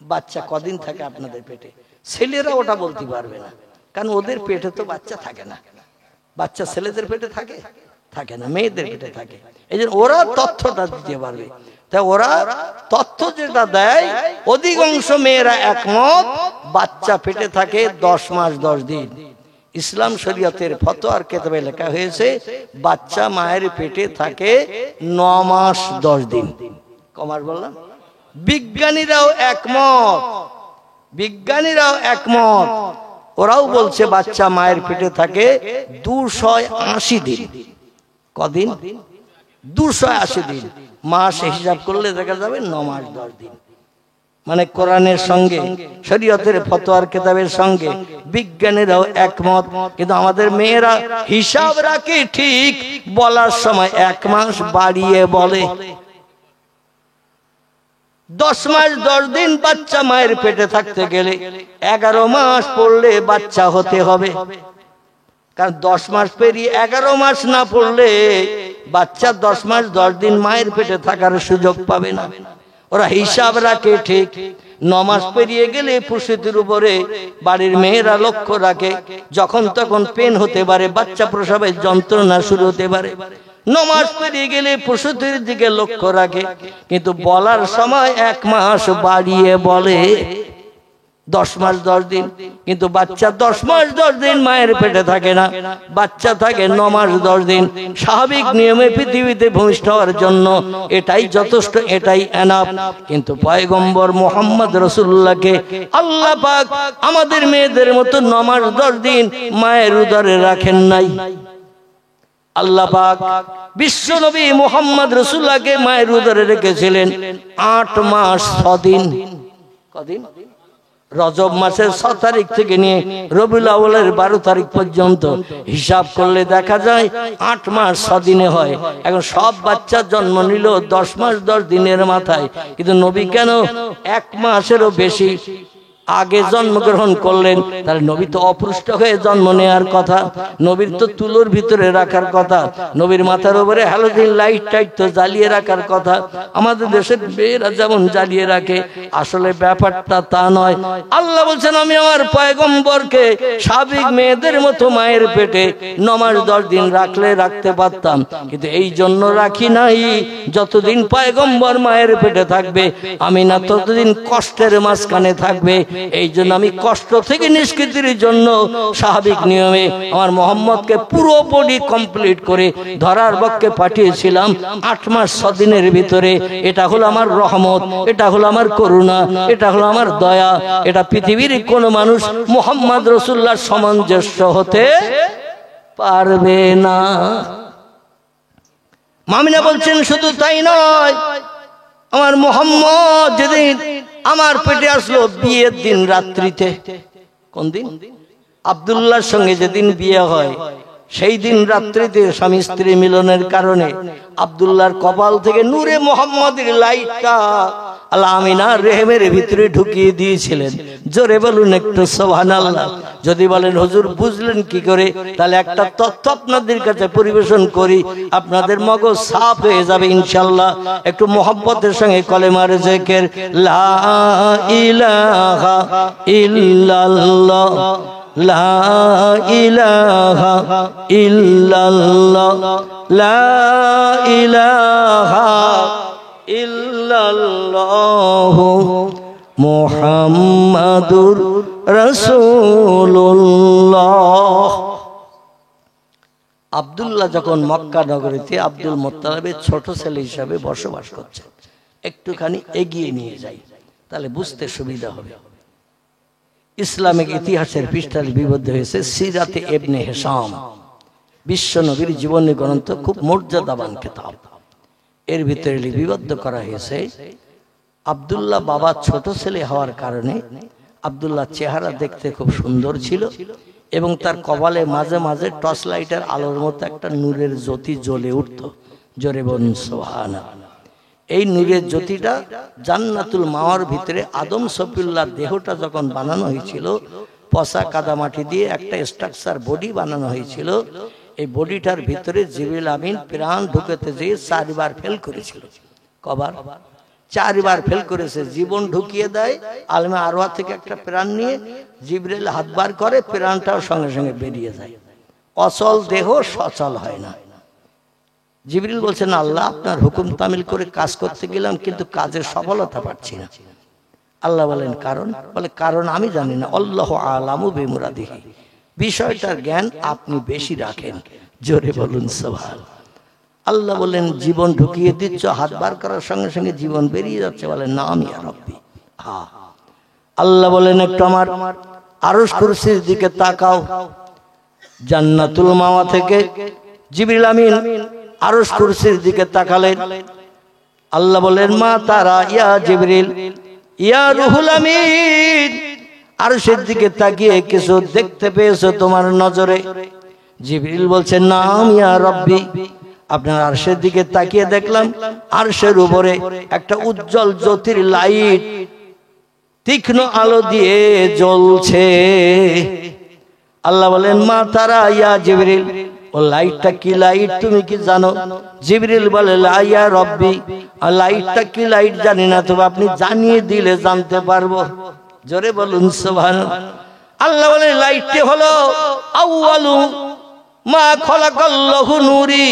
বাচ্চা কদিন থাকে আপনাদের পেটে। ছেলেরা ওটা বলতে পারবে না, কারণ ওদের পেটে তো বাচ্চা থাকে না। বাচ্চা ছেলেদের পেটে থাকে? থাকে না, মেয়েদের পেটে থাকে। এই জন্য ওরা তথ্যটা দিতে পারবে। তাই ওরা তথ্য যেটা দেয়, অধিকাংশ মেয়েরা একমত, বাচ্চা পেটে থাকে 10 মাস 10 দিন। ইসলাম শরীয়তের ফতোয়ার কিতাবে লেখা হয়েছে, বাচ্চা মায়ের পেটে থাকে 9 মাস 10 দিন। কমাস বললাম? বিজ্ঞানীরাও একমত, বিজ্ঞানীরাও একমত। ওরাও বলছে বাচ্চা মায়ের পেটে থাকে 280 দিন। কদিন? 280 দিন। মাস হিসাব করলে দেখা যাবে 9 মাস 10 দিন। মানে কোরআনের সঙ্গে, শরীয়তের ফতোয়ার কিতাবের সঙ্গে বিজ্ঞানীরাও একমত। কিন্তু আমাদের মেয়েরা হিসাব রাখে ঠিক, বলার সময় 1 মাস বাড়িয়ে বলে। 10 মাস 10 দিন বাচ্চা মায়ের পেটে থাকতে গেলে 11 মাস পড়লে বাচ্চা হতে হবে। কারণ 10 মাস পেরিয়ে 11 মাস না পড়লে বাচ্চা 10 মাস 10 দিন মায়ের পেটে থাকার সুযোগ পাবে না। ওরা হিসাব রাখে ঠিক। 9 মাস পেরিয়ে গেলে প্রসূতির উপরে বাড়ির মেয়েরা লক্ষ্য রাখে, যখন তখন পেন হতে পারে, বাচ্চা প্রসবের যন্ত্রণা শুরু হতে পারে। 9 মাস পেরিয়ে গেলে প্রসূতির দিকে লক্ষ্য রাখে, কিন্তু বলার সময় 1 মাস বাড়িয়ে বলে 10 মাস 10 দিন। কিন্তু বাচ্চা 10 মাস 10 দিন মায়ের পেটে থাকে না, বাচ্চা থাকে 9 মাস 10 দিন। স্বাভাবিক নিয়মে পৃথিবীতে ভূমিষ্ঠ হওয়ার জন্য এটাই যথেষ্ট, এটাই এনাফ। কিন্তু পয়গম্বর মুহাম্মদ রাসূলুল্লাহকে আল্লাহ পাক আমাদের মেয়েদের মতো 9 মাস 10 দিন মায়ের উদরে রাখেন নাই। আল্লাহ পাক বিশ্ব নবী মুহাম্মদ রাসূলুল্লাহকে মায়ের উদরে রেখেছিলেন 8 মাস 6 দিন। কদিন? রজব মাসের 6 তারিখ থেকে নিয়ে রবিউল আউয়ালের 12 তারিখ পর্যন্ত হিসাব করলে দেখা যায় 8 মাস 6 দিনে হয়। এখন সব বাচ্চা জন্ম নিল 10 মাস 10 দিনের মাথায়, কিন্তু নবী কেন 1 মাসেরও বেশি আগে জন্মগ্রহণ করলেন? তাহলে নবী তো অপুষ্ট হয়ে জন্ম নেওয়ার কথা, নবীর তো তুলোর ভিতরে রাখার কথা, নবীর মাথার উপরে হ্যালোজিন লাইট টাইট তো জ্বালিয়ে রাখার কথা। আমাদের দেশের মেয়েরা যেমন জ্বালিয়ে রাখে, আসলে ব্যাপারটা তা নয়। আল্লাহ বলছেন আমি আমার পয়গম্বরকে স্বাভাবিক মেয়েদের মতো মায়ের পেটে 9 মাস 10 দিন রাখলে রাখতে পারতাম, কিন্তু এই জন্য রাখি নাই যতদিন পয়গম্বর মায়ের পেটে থাকবে আমিনা ততদিন কষ্টের মাঝখানে থাকবে। এই জন্য আমি কষ্ট থেকে নিষ্কৃতির জন্য স্বাভাবিক নিয়মে আমার মোহাম্মদকে পুরো বডি কমপ্লিট করে ধরার পক্ষে পাঠিয়েছিলাম 8 মাস 6 দিনের ভিতরে। এটা হলো আমার রহমত, এটা হলো আমার করুণা, এটা হলো আমার দয়া। এটা পৃথিবীর কোন মানুষ মুহাম্মদ রাসূলুল্লাহর সামঞ্জস্য হতে পারবে না। মামিনা বলছেন শুধু তাই নয়, আমার মোহাম্মদ যেদিন আমার পেটে আসলো বিয়ের দিন রাত্রিতে, কোন দিন? আব্দুল্লাহর সঙ্গে যেদিন বিয়ে হয় সেই দিন রাত্রিতে স্বামী স্ত্রী মিলনের কারণে আব্দুল্লাহর কপাল থেকে নূরে মোহাম্মদের লাইটটা আল্লাহ আমিনার রেহেমের ভিতরে ঢুকিয়ে দিয়েছিলেন। জোরে বলুন একটু সুবহানাল্লাহ। যদি বলেন হুজুর বুঝলেন কি করে, তাহলে একটা তথ্য আপনাদের কাছে পরিবেশন করি, আপনাদের মগজ সাফ হয়ে যাবে ইনশাআল্লাহ। একটু মোহাব্বতের সঙ্গে কলেমার জিকির লা ইলাহা ইল্লাল্লাহ, লা ইলাহা ইল্লাল্লাহ, লা ইলাহা ইল্লাল্লাহ মুহাম্মাদুর রাসূলুল্লাহ। আব্দুল্লাহ যখন মক্কা নগরীতে আব্দুল মুত্তালিবের ছোট ছেলে হিসাবে বসবাস করছে, একটুখানি এগিয়ে নিয়ে যাই তাহলে বুঝতে সুবিধা হবে। ইসলামিক ইতিহাসের পৃষ্ঠায় বিবদ্ধ হয়েছে সিরাতে ইবনে হিশাম, বিশ্ব নবীর জীবনী গ্রন্থ, খুব মর্যাদাবান কিতাব। এর ভিতরে লিপিবদ্ধ করা হয়েছে আব্দুল্লাহ বাবা ছোট ছেলে হওয়ার কারণে আব্দুল্লাহ চেহারা দেখতে খুব সুন্দর ছিল এবং তার কপালে মাঝে মাঝে টর্চ লাইটের আলোর মতো একটা নূরের জ্যোতি জ্বলে উঠত। জোরে বলুন সুবহানাল্লাহ। এই নূরের জ্যোতিটা জান্নাতুল মাওয়ার ভিতরে আদম সফিউল্লাহর দেহটা যখন বানানো হয়েছিল, পচা কাদামাটি দিয়ে একটা স্ট্রাকচার বডি বানানো হয়েছিল। এই বডিটার ভিতরে জিবরিল আমিন প্রাণ ঢুকাতে যেয়ে 4 বার ফেল করেছিল। কবার? 4 বার ফেল করেছে। জীবন ঢুকিয়ে দেয় আলমে আরওয়াহ থেকে একটা প্রাণ নিয়ে, জিবরিল হাত বার করে, প্রাণটাও সঙ্গে সঙ্গে বেরিয়ে যায়। অচল দেহ সচল হয় না। জিবরিল বলছেন আল্লাহ আপনার হুকুম তামিল করে কাজ করতে গেলাম, কিন্তু কাজের সফলতা পাচ্ছি না। আল্লাহ বলেন কারণ? বলে কারণ আমি জানি না, আল্লাহু আ'লামু বিমুরাদিহি, বিষয়টার জ্ঞান আপনি বেশি রাখেন। জোরে বলুন সুবহানাল্লাহ। আল্লাহ বলেন জীবন ঢুকিয়ে দিচ্ছ, হাত বার করার সঙ্গে সঙ্গে জীবন বেরিয়ে যাচ্ছে, বলেন নাম ইয়া রাব্বি। হ্যাঁ, আল্লাহ বলেন একটু আমার আরশ কুরসির দিকে তাকাও। জান্নাতুল মাওয়া থেকে জিবরিল আমিন আরশ কুরসির দিকে তাকালেন। আল্লাহ বলেন মা তারা ইয়া জিবরিল ইয়া রুহুল আমিন, আরশের দিকে তাকিয়ে কিছু দেখতে পেয়েছো তোমার নজরে? জিবরিল বলছেন নাম ইয়া রাব্বি, আপনার আরশের দিকে তাকিয়ে দেখলাম আরশের উপরে একটা উজ্জ্বল জ্যোতির লাইট তীক্ষ্ণ আলো দিয়ে জ্বলছে। আল্লাহ বলেন মা তারা ইয়া জিবরিল, ও লাইটটা কি লাইট তুমি কি জানো? জিবরিল বলে লা ইয়া রাব্বি, লাইটটা কি লাইট জানি না, তবে আপনি জানিয়ে দিলে জানতে পারবো। জোরে বলুন সুবহানাল্লাহ। আল্লাহ বলে লাইটটি হলো আউয়ালু মা খলাকাল্লাহু নূরি,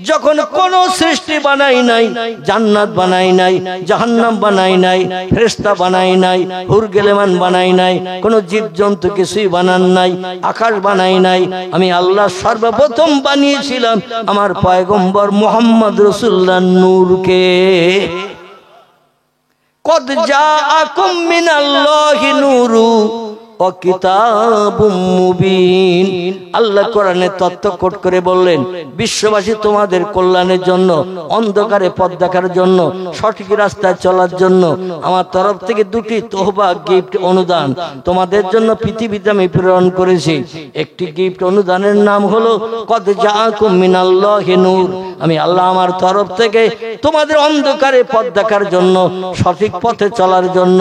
যখন কোন সৃষ্টি বানাই নাই, জান্নাত বানাই নাই, জাহান্নাম বানাই নাই, ফেরেশতা বানাই নাই, হুর গেলেমান বানাই নাই, কোন জীবজন্তু কিছুই বানান নাই, আকাশ বানাই নাই, আমি আল্লাহ সর্বপ্রথম বানিয়েছিলাম আমার পয়গম্বর মুহাম্মদ রাসূলুল্লাহর নূরকে। কদ জাআকুম মিনাল্লাহি নূরু, ও ও কিতাবুম মুবিন। আল্লাহ কোরআনে তত্ত্ব কোট করে বললেন, বিশ্ববাসী তোমাদের কল্যাণের জন্য, অন্ধকারে পথ দেখার জন্য, সঠিক রাস্তায় চলার জন্য আমার তরফ থেকে দুটি তোহবা গিফট অনুদান তোমাদের জন্য পৃথিবীতে আমি প্রেরণ করেছি। একটি গিফট অনুদানের নাম হলো কদ জাআকুম মিনাল্লাহি নূর। আমি আল্লাহ আমার তরফ থেকে তোমাদের অন্ধকারে পথ দেখার জন্য, সঠিক পথে চলার জন্য,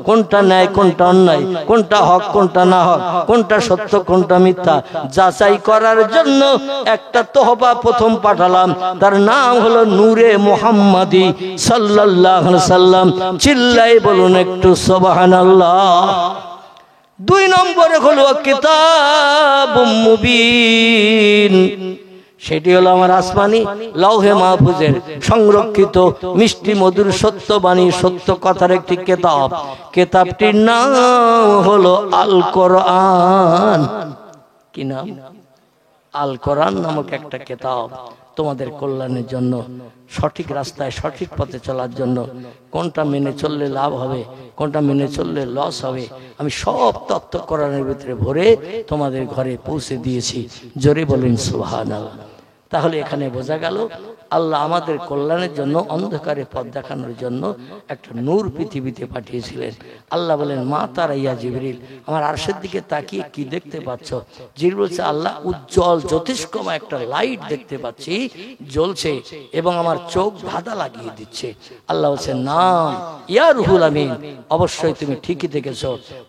কোনটা ন্যায় কোনটা অন্যায়, কোনটা হক কোনটা না হক, কোনটা সত্য কোনটা মিথ্যা যাচাই করার জন্য একটা তোহবা প্রথম পাঠালাম। তার নাম হলো নূরে মুহাম্মাদি সাল্লাল্লাহু আলাইহি সাল্লাম। চিল্লাই বলুন একটু সুবহানাল্লাহ। 2 নম্বরে হলো কিতাবুম মুবিন। সেটি হলো আমার আসমানি লৌহে মাহফুজের সংরক্ষিত মিষ্টি মধুর সত্যবাণী সত্য কথার একটি কিতাব। কিতাবটির নাম হলো আল কোরআন। কি নাম? আল কোরআন নামক একটা কিতাব তোমাদের কল্যাণের জন্য, সঠিক রাস্তায় সঠিক পথে চলার জন্য, কোনটা মেনে চললে লাভ হবে, কোনটা মেনে চললে লস হবে, আমি সব তত্ত্ব কোরআনের ভিতরে ভরে তোমাদের ঘরে পৌঁছে দিয়েছি। জোরে বলেন সুবহানাল্লাহ। তাহলে এখানে বোঝা গেল আল্লাহ আমাদের কল্যাণের জন্য, অন্ধকারে পথ দেখানোর জন্য একটা নূর পৃথিবীতে পাঠিয়েছিলেন। আল্লাহ বলেন, মা তারাইয়া জিবরিল, আমার আরশের দিকে তাকিয়ে কি দেখতে পাচ্ছ? জিবরিল বলছে, আল্লাহ উজ্জ্বল জ্যোতিষ্কময় একটা লাইট দেখতে পাচ্ছি, জ্বলছে এবং আমার চোখ ধাঁধা লাগিয়ে দিচ্ছে। আল্লাহ বলছে, নাম ইয়া রুহুল আমিন, অবশ্যই তুমি ঠিকই দেখেছ।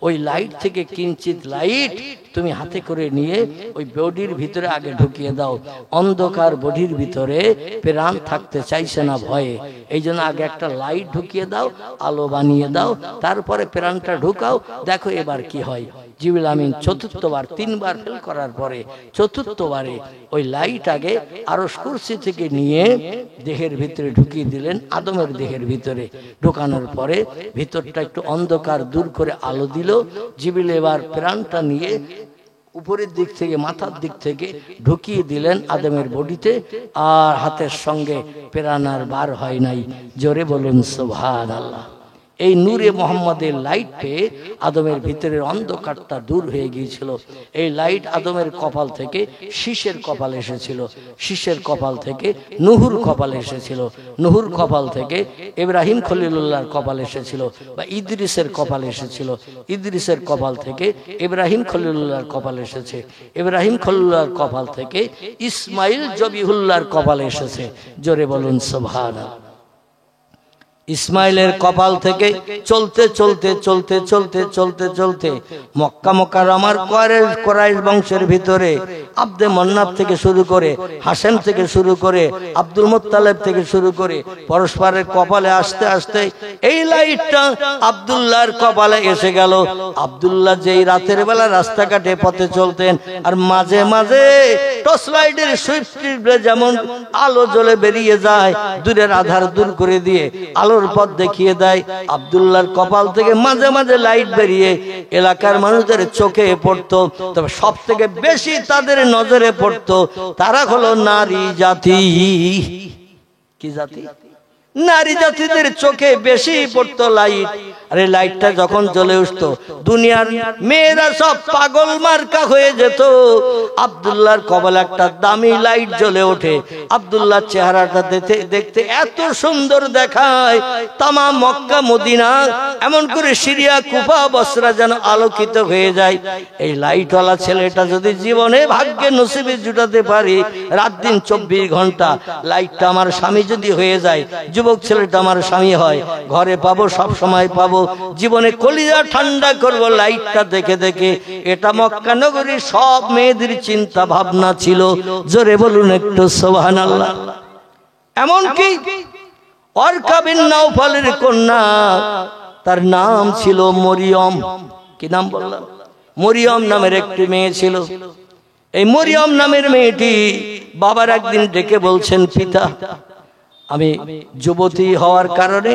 ওই লাইট থেকে কিঞ্চিত লাইট তুমি হাতে করে নিয়ে ওই বডির ভিতরে আগে ঢুকিয়ে দাও। অন্ধকার বডির ভিতরে প্রাণ থাকতে চাইছে না ভয়ে, এই জন্য আগে একটা লাইট ঢুকিয়ে দাও, আলো বানিয়ে দাও, তারপরে প্রাণটা ঢুকাও, দেখো এবার কি হয়। জিবরিল আমিন চতুর্থবার, 3 বার ফেল করার পরে চতুর্থবারে ওই লাইট আগে আরশ কুরসি থেকে নিয়ে দেহের ভিতরে ঢুকিয়ে দিলেন, আদমের দেহের ভিতরে। ঢোকানোর পরে ভিতরটা একটু অন্ধকার দূর করে আলো দিল। জিবরিল এবার প্রাণটা নিয়ে উপরের দিক থেকে, মাথার দিক থেকে ঢুকিয়ে দিলেন আদমের বডিতে, আর হাতের সঙ্গে প্রাণ আর বার হয় নাই। জোরে বলুন সুবহানাল্লাহ। এই নূরে মোহাম্মদের লাইট পেয়ে আদমের ভিতরের অন্ধকারটা দূর হয়ে গিয়েছিল। এই লাইট আদমের কপাল থেকে শীষের কপাল এসেছিল, শীষের কপাল থেকে নুহুর কপাল এসেছিল, নুহুর কপাল থেকে ইব্রাহিম খলিলুল্লাহর কপাল এসেছিল, বা ইদ্রিসের কপাল এসেছিল, ইদ্রিসের কপাল থেকে ইব্রাহিম খলিলুল্লাহর কপাল এসেছে, ইব্রাহিম খলিলুল্লাহর কপাল থেকে ইসমাইল জবিহুল্লাহর কপাল এসেছে। জোরে বলুন সুবহানাল্লাহ। ইসমাইলের কপাল থেকে চলতে চলতে চলতে চলতে চলতে চলতে মক্কা মুকাররমার কুরাইশ বংশের ভিতরে আব্দে মন্নাফ থেকে শুরু করে, হাশেম থেকে শুরু করে, আব্দুল মুত্তালিব থেকে শুরু করে পরস্পরের কপালে আসতে আসতে এই লাইটটা আব্দুল্লাহর কপালে এসে গেল। আব্দুল্লাহ যেই রাতের বেলা রাস্তাঘাটে পথে চলতেন, আর মাঝে মাঝে টর্চ লাইটের সুইচ টিপলে যেমন আলো জ্বলে বেরিয়ে যায়, দূরের আধার দূর করে দিয়ে আলোর পথ দেখিয়ে দেয়, আব্দুল্লাহর কপাল থেকে মাঝে মাঝে লাইট বেরিয়ে এলাকার মানুষদের চোখে পড়তো। তবে সব থেকে বেশি তাদের নজরে পড়তো, তারা হলো নারী জাতি। কি জাতি? নারী জাতিদের চোখে বেশি পড়তো লাইট। আরে লাইটটা যখন জ্বলে উঠতো, দুনিয়ার মেয়েরা সব পাগল মার্কা হয়ে যেত। আব্দুল্লাহর কপালে একটা দামি লাইট জ্বলে ওঠে, আব্দুল্লাহর চেহারাটা দেখতে এত সুন্দর দেখায়, তামাম মক্কা মদিনা এমন করে সিরিয়া কুফা বসরা যেন আলোকিত হয়ে যায়। এই লাইটওয়ালা ছেলেটা যদি জীবনে ভাগ্যে নসিবে জুটাতে পারি, রাত দিন 24 ঘন্টা লাইটটা আমার স্বামী যদি হয়ে যায়, যুবক ছেলেটা আমার স্বামী হয়, ঘরে পাবো, সব সময় পাবো, জীবনে কলিজা ঠান্ডা করব লাইটটা দেখে দেখে। এটা মক্কা নগরীর সব মেয়েদের চিন্তা ভাবনা ছিল। জোরে বলুন একটু সুবহানাল্লাহ। এমনকি ওয়ারকা বিন নাওফালের কন্যা, তার নাম ছিল মরিয়ম। কি নাম বললাম? মরিয়ম নামের একটি মেয়ে ছিল। এই মরিয়ম নামের মেয়েটি বাবার একদিন ডেকে বলছেন, পিতা, আমি যুবতী হওয়ার কারণে,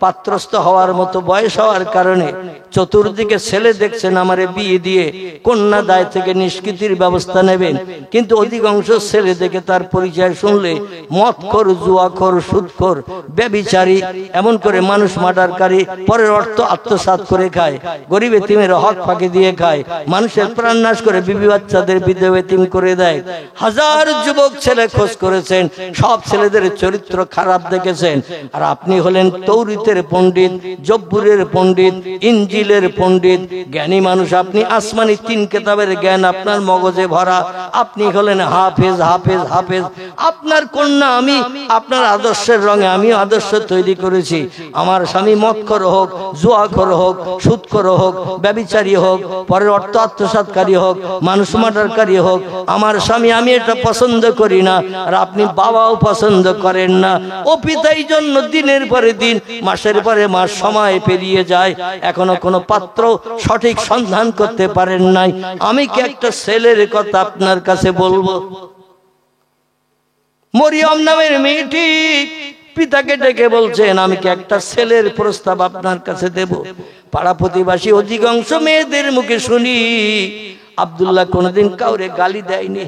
পাত্রস্থ হওয়ার মতো বয়স হওয়ার কারণে চতুর্দিকে ছেলে দেখছেন আমারে বিয়ে দিয়ে কন্যা দায় থেকে নিষ্কৃতির ব্যবস্থা নেবেন, কিন্তু অধিকাংশ ছেলে দেখে তার পরিচয় শুনলে মদখোর, জুয়াখোর, সুদখোর, ব্যভিচারী, এমন করে মানুষ মার্ডারকারী, পরের অর্থ আত্মসাৎ করে খায়, গরিব এতিমের হক ফাঁকি দিয়ে খায়, মানুষের প্রাণ নাশ করে বিবি বাচ্চাদের বিধবা এতিম করে দেয়। হাজার যুবক ছেলে খোঁজ করেছেন, সব ছেলেদের চরিত্র খারাপ দেখেছেন। আর আপনি হলেন তৌরিতের পণ্ডিত, জব্বুরের পণ্ডিত, ইনজিলের পণ্ডিত, জ্ঞানী মানুষ আপনি। আসমানি 3 কিতাবের জ্ঞান আপনার মগজে ভরা। আপনি হলেন হাফেজ হাফেজ হাফেজ। আপনার কন্যা আমি আপনার আদর্শের রঙে আমি আদর্শ তৈরি করেছি। আমার স্বামী মদখোর হোক, জুয়াখোর হোক, সুদখোর হোক, ব্যভিচারী হোক, পরের অর্থ আত্মসাৎকারী হোক, মানুষ মার্ডারকারী হোক, আমার স্বামী আমি এটা পছন্দ করি না। আর আপনি বাবাও পছন্দ করেন না। ও পিতাই জন্য দিনের পরে দিন, মাসের পরে মাস সময় পেরিয়ে যায়, এখনো কোনো পাত্র সঠিক সন্ধান করতে পারেন নাই। আমি কি একটা ছেলের কথা আপনার কাছে বলবো? মরিয়ম নামের মেয়েটি পিতাকে ডেকে বলছেন, আমি কি একটা ছেলের প্রস্তাব আপনার কাছে দেব? পাড়া প্রতিবাসী অধিকাংশ মেয়েদের মুখে শুনি আব্দুল্লাহ কোনোদিন কাউরে গালি দেয়নি,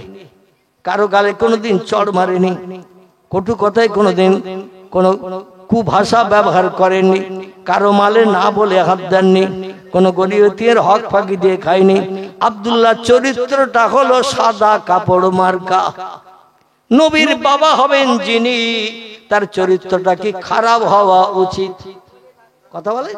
কারো গালে কোনোদিন চড় মারেনি, কটু কথায় কোনোদিন কোনো কুভাষা ব্যবহার করেননি, কারো মালে না বলে হাত দেননি, কোন গরিবতীর হক ফাঁকি দিয়ে খায়নি। আব্দুল্লাহ চরিত্রটা হলো সাদা কাপড় মার্কা। নবীর বাবা হবেন যিনি, তার চরিত্রটা কি খারাপ হওয়া উচিত? কথা বলে,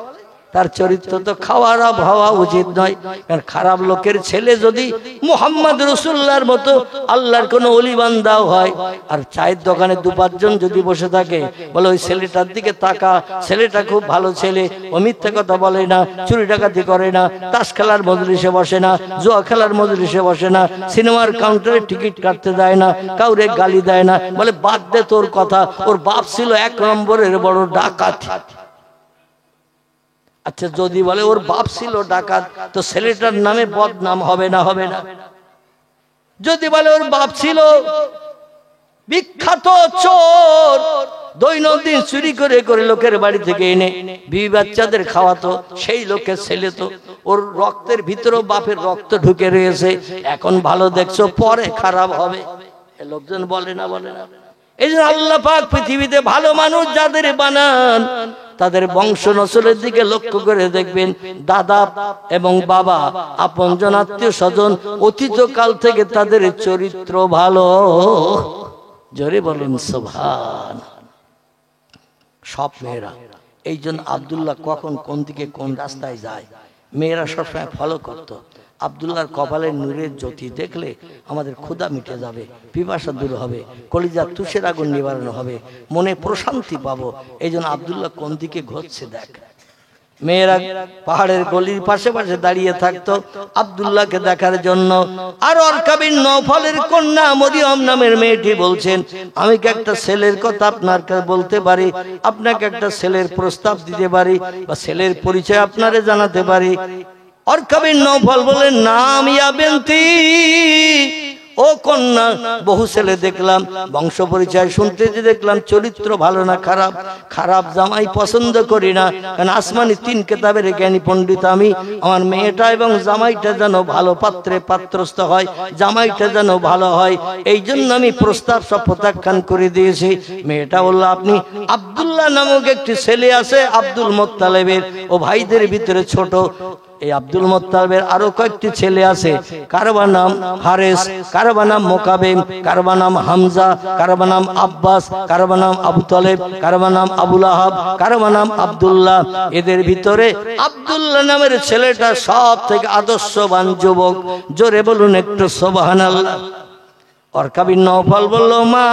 তার চরিত্র তো খারাপ হওয়া উচিত নয়। কারণ খারাপ লোকের ছেলে যদি মুহাম্মদ রাসূলুল্লাহর মতো আল্লাহর কোন ওলি বান্দাও হয়, আর চায়ের দোকানে 2-5 জন যদি বসে থাকে, বলে ওই ছেলেটার দিকে তাকা, ছেলেটা খুব ভালো ছেলে, ও মিথ্যে কথা বলে না, চুরি ডাকাতি করে না, তাস খেলার মজলিসে বসে না, জুয়া খেলার মজলিসে বসে না, সিনেমার কাউন্টারে টিকিট কাটতে দেয় না, কাউরে গালি দেয় না, বলে বাদ দে তোর কথা, ওর বাপ ছিল 1 নম্বরের বড় ডাকাত। আচ্ছা, যদি বলে ওর বাপ ছিল ডাকাত, তো ছেলেটার নামে বদনাম হবে না? হবে না? যদি বলে ওর বাপ ছিল বিখ্যাত চোর, দৈনন্দিন চুরি করে করে লোকের বাড়ি থেকে এনে বিবি বাচ্চাদের খাওয়াতো, সেই লোকের ছেলে, তো ওর রক্তের ভিতরেও বাপের রক্ত ঢুকে রয়েছে, এখন ভালো দেখছো পরে খারাপ হবে। লোকজন বলে না? বলে না? এই জন্য আল্লাহ পাক পৃথিবীতে ভালো মানুষ যাদের বানান, তাদের বংশ নসলের দিকে লক্ষ্য করে দেখবেন, দাদা এবং বাবা, আপনজন, আত্মীয় স্বজন, অতীতকাল থেকে তাদের চরিত্র ভালো। জোরে বলুন সুবহান। সব মেয়েরা, এই জন্য আব্দুল্লাহ কখন কোন দিকে কোন রাস্তায় যায় মেয়েরা সবসময় ফলো করতো। আব্দুল্লাহর কপালের নূরের জ্যোতি দেখলে আমাদের ক্ষুধা মিটে যাবে, পিপাসা দূর হবে, কলিজার তুষের আগুন নিবারণ হবে, মনে প্রশান্তি পাবো। এই জন্য আব্দুল্লাহ কোন দিকে ঘুরছে দেখ। মেয়েরা পাহাড়ের গলির পাশে পাশে দাঁড়িয়ে থাকতো আব্দুল্লাহকে দেখার জন্য। আর ওয়ারকা বিন নওফলের কন্যা মরিয়ম নামের মেয়েটি বলছেন, আমি কি একটা ছেলের কথা আপনার কাছে বলতে পারি, আপনাকে একটা ছেলের প্রস্তাব দিতে পারি, বা ছেলের পরিচয় আপনারে জানাতে পারি? ওয়ারকা বিন নওফল বলেন, নাম ইয়া বিনতি, ও কন্যা, বহু ছেলে দেখলাম, বংশ পরিচয় শুনতে যে দেখলাম চরিত্র ভালো না খারাপ, খারাপ জামাই পছন্দ করি না। কারণ আসমানি 3 কিতাবের জ্ঞানী পণ্ডিত আমি, আমার মেয়েটা এবং জামাইটা যেন ভালো পাত্রে পাত্রস্থ হয়, জামাইটা যেন ভালো হয়, এই জন্য আমি প্রস্তাব সব প্রত্যাখ্যান করে দিয়েছি। মেয়েটা বলল, আপনি আব্দুল্লাহ নামক একটি ছেলে আছে আব্দুল মুত্তালিবের, ও ভাইদের ভিতরে ছোট। এই আব্দুল মুত্তালিবের আরো কয়েকটি ছেলে আছে, কারবা নাম হারেস, কারবা নাম মুকাবিম, কারবা নাম হামজা, কারবা নাম আব্বাস, কারবা নাম আবু তালেব, কারবা নাম আবুল আহাব, কারবা নাম আব্দুল্লাহ। এদের ভিতরে আব্দুল্লাহ নামের ছেলেটা সব থেকে আদর্শবান যুবক। জোরে বলুন একটু সুবহানাল্লাহ। ওয়ারকা বিন নওফল বলল, মা,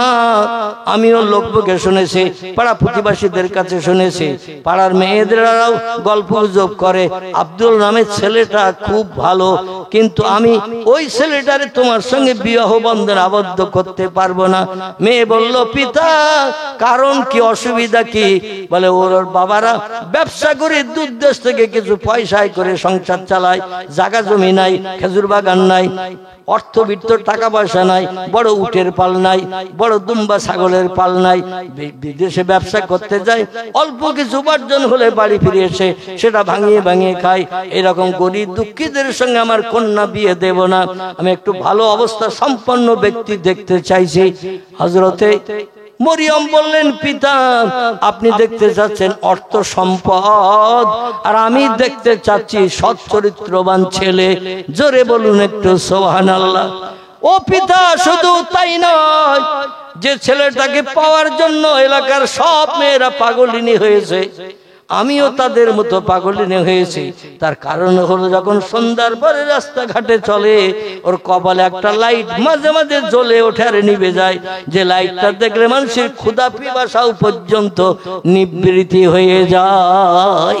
আমিও লোকমুখে শুনেছি, পাড়া প্রতিবাসীদের কাছে শুনেছি, পাড়ার মেয়েদেরাও গল্প গুজব করে আব্দুল নামের ছেলেটা খুব ভালো, কিন্তু আমি ওই ছেলেটারে তোমার সঙ্গে বিবাহ বন্ধন আবদ্ধ করতে পারবো না। মেয়ে বলল, পিতা, কারণ কি, অসুবিধা কি? বলে, ওর বাবারা ব্যবসা করে দূর দেশ থেকে কিছু পয়সায় করে সংসার চালায়, জায়গা জমি নাই, খেজুর বাগান নাই, অর্থবিত্ত টাকা পয়সা নাই, বড় উটের পাল নাই, বড় দুম্বা ছাগলের পাল নাই, বিদেশে ব্যবসা করতে যায়, অল্প কিছু উপার্জন হলে বাড়ি ফিরে এসে সেটা ভাঙিয়ে ভাঙিয়ে খায়। এরকম গরিব দুঃখীদের সঙ্গে আমার কন্যা বিয়ে দেব না, আমি একটু ভালো অবস্থা সম্পন্ন ব্যক্তি দেখতে চাইছি। হযরতে মরিয়ম বললেন, পিতা আপনি দেখতে চাচ্ছেন অর্থ সম্পদ, আর আমি দেখতে চাচ্ছি সৎ চরিত্রবান ছেলে। জোরে বলুন একটু সুবহানাল্লাহ। ও পিতা, শুধু তাই নয়, যে ছেলেটাকে পাওয়ার জন্য এলাকার সব মেয়েরা পাগলিনী হয়েছে, আমিও তাদের মতো পাগলিনী হয়েছি। তার কারণ হলো, যখন সন্ধ্যার পরে রাস্তাঘাটে চলে, ওর কপালে একটা লাইট মাঝে মাঝে জ্বলে ওঠে আর নিভে যায়, যে লাইটটা দেখলে মানুষের ক্ষুধা পিপাসাও পর্যন্ত নিবৃত্তি হয়ে যায়।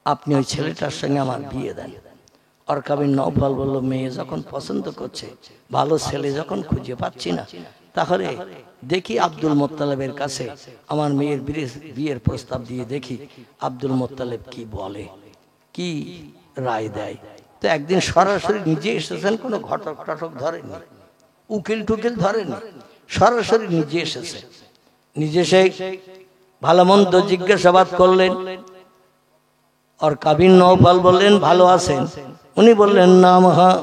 আপনি ওই ছেলেটার সঙ্গে আমার বিয়ে দেন। ওরকা বিন নওফল বলল, মেয়ে যখন পছন্দ করছে, ভালো ছেলে যখন খুঁজে পাচ্ছি না, তাহলে দেখি আব্দুল মোত্তালেবের কাছে আমার মেয়ের বিয়ের প্রস্তাব দিয়ে দেখি আব্দুল মোত্তালেব কি বলে, কি রায় দেয়। তো একদিন সরাসরি নিজে এসেছেন, কোনো ঘটক টটক ধরেনি, উকিল টুকিল ধরেনি, সরাসরি নিজে এসেছে। নিজে সেই ভালো মন্দ জিজ্ঞাসাবাদ করলেন। ওরকা বিন নওফল বললেন, ভালো আছেন? উনি বললেন, নাম হ্যাঁ।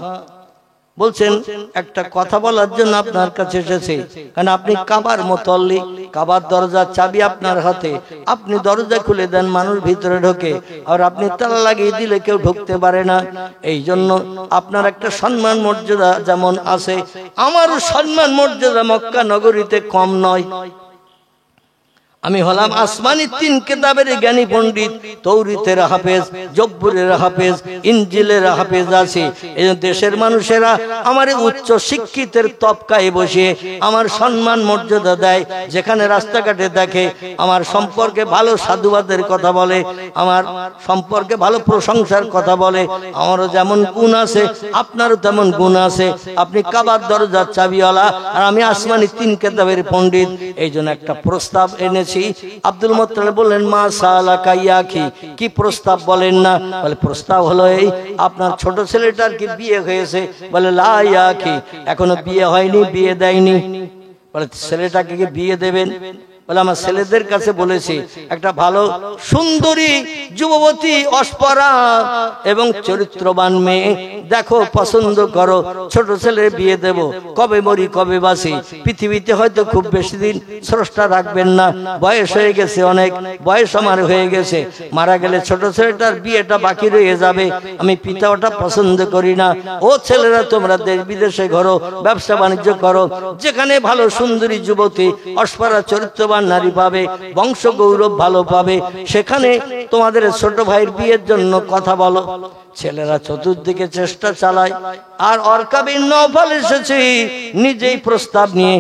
বলছেন, একটা কথা বলার জন্য আপনার কাছে এসেছি, কারণ আপনি কাবার মুতাল্লি, কাবার দরজার চাবি আপনার হাতে, আপনি দরজা খুলে দেন, মানুষ ভিতরে ঢোকে, আর আপনি তালা লাগিয়ে দিলে কেউ ঢুকতে পারে না। এই জন্য আপনার একটা সম্মান মর্যাদা যেমন আছে, আমারও সম্মান মর্যাদা মক্কা নগরীতে কম নয়। আমি হলাম আসমানি 3 কিতাবের জ্ঞানী পণ্ডিত, তৌরাতের হাফেজ, জব্বুরের হাফেজ, ইনজিলের হাফেজ আছি। এই দেশের মানুষেরা আমার উচ্চ শিক্ষিতের তবকায় বসে আমার সম্মান মর্যাদা দেয়, যেখানে রাস্তাঘাটে দেখে আমার সম্পর্কে ভালো সাধুবাদের কথা বলে, আমার সম্পর্কে ভালো প্রশংসার কথা বলে। আমারও যেমন গুণ আছে, আপনারও তেমন গুণ আছে। আপনি কাবার দরজার চাবিওয়ালা, আর আমি আসমানি 3 কিতাবের পণ্ডিত। এই জন্য একটা প্রস্তাব এনেছি। আব্দুল মুত্তালিব বললেন, মা সালাকা ইয়া আখি, কি প্রস্তাব বলেন না? বলে, প্রস্তাব হলো এই, আপনার ছোট ছেলেটার কি বিয়ে হয়েছে? বলে, লা ইয়া আখি, এখনো বিয়ে হয়নি, বিয়ে দেয়নি। বলে, ছেলেটাকে কি বিয়ে দেবেন? বলে, আমার ছেলেদের কাছে বলেছি, একটা ভালো সুন্দরী যুবতী অস্পরা এবং চরিত্রবান মেয়ে দেখো, পছন্দ করো, ছোট ছেলের বিয়ে দেব। কবে মরি কবে বাঁচি, পৃথিবীতে হয়তো খুব বেশি দিন স্রষ্টা রাখবেন না, বয়স হয়ে গেছে, অনেক বয়স আমার হয়ে গেছে, মারা গেলে ছোট ছেলেটার বিয়েটা বাকি রয়ে যাবে, আমি পিতা ওটা পছন্দ করি না। ও ছেলেরা, তোমরা দেশ বিদেশে ঘোরো, ব্যবসা বাণিজ্য করো, যেখানে ভালো সুন্দরী যুবতী অস্পরা চরিত্রবান নারী পাবে, বংশ গৌরব ভালো পাবে, সেখানে তোমাদের ছোট ভাইয়ের বিয়ের জন্য কথা বলো। ছেলেরা চতুর্দিকে চেষ্টা চালায়, আর ওরকা বিন নওফল এসেছে নিজেই প্রস্তাব নিয়ে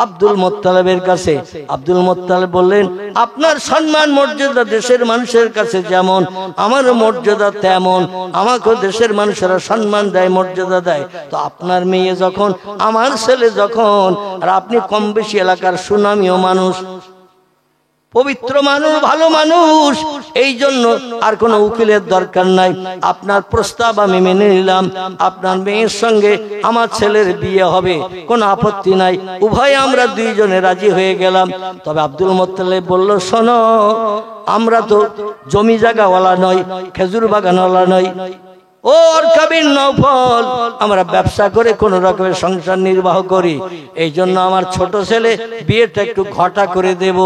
আব্দুল মুত্তালিবের কাছে। আব্দুল মুত্তালিব বললেন, আপনার সম্মান মর্যাদা দেশের মানুষের কাছে যেমন, আমার মর্যাদা তেমন, আমাকেও দেশের মানুষেরা সম্মান দেয়, মর্যাদা দেয়। তো আপনার মেয়ে যখন, আমার ছেলে যখন, আর আপনি কম বেশি এলাকার সুনামীয় মানুষ, পবিত্র মানুষ, ভালো মানুষ, এই জন্য আর কোনো উকিলের দরকার নাই। আপনার প্রস্তাব আমি মেনে নিলাম, আপনার মেয়ের সঙ্গে আমার ছেলের বিয়ে হবে, কোনো আপত্তি নাই। উভয়ে আমরা দুইজনে রাজি হয়ে গেলাম। তবে আব্দুল মুত্তালিব বলল, শোনো, আমরা তো জমি জায়গাওয়ালা নই, খেজুর বাগানওয়ালা নই, ও ওরকা বিন নওফল, আমরা ব্যবসা করে কোন রকমের সংসার নির্বাহ করি। এই জন্য আমার ছোট ছেলে বিয়েটা একটু ঘটা করে দেব,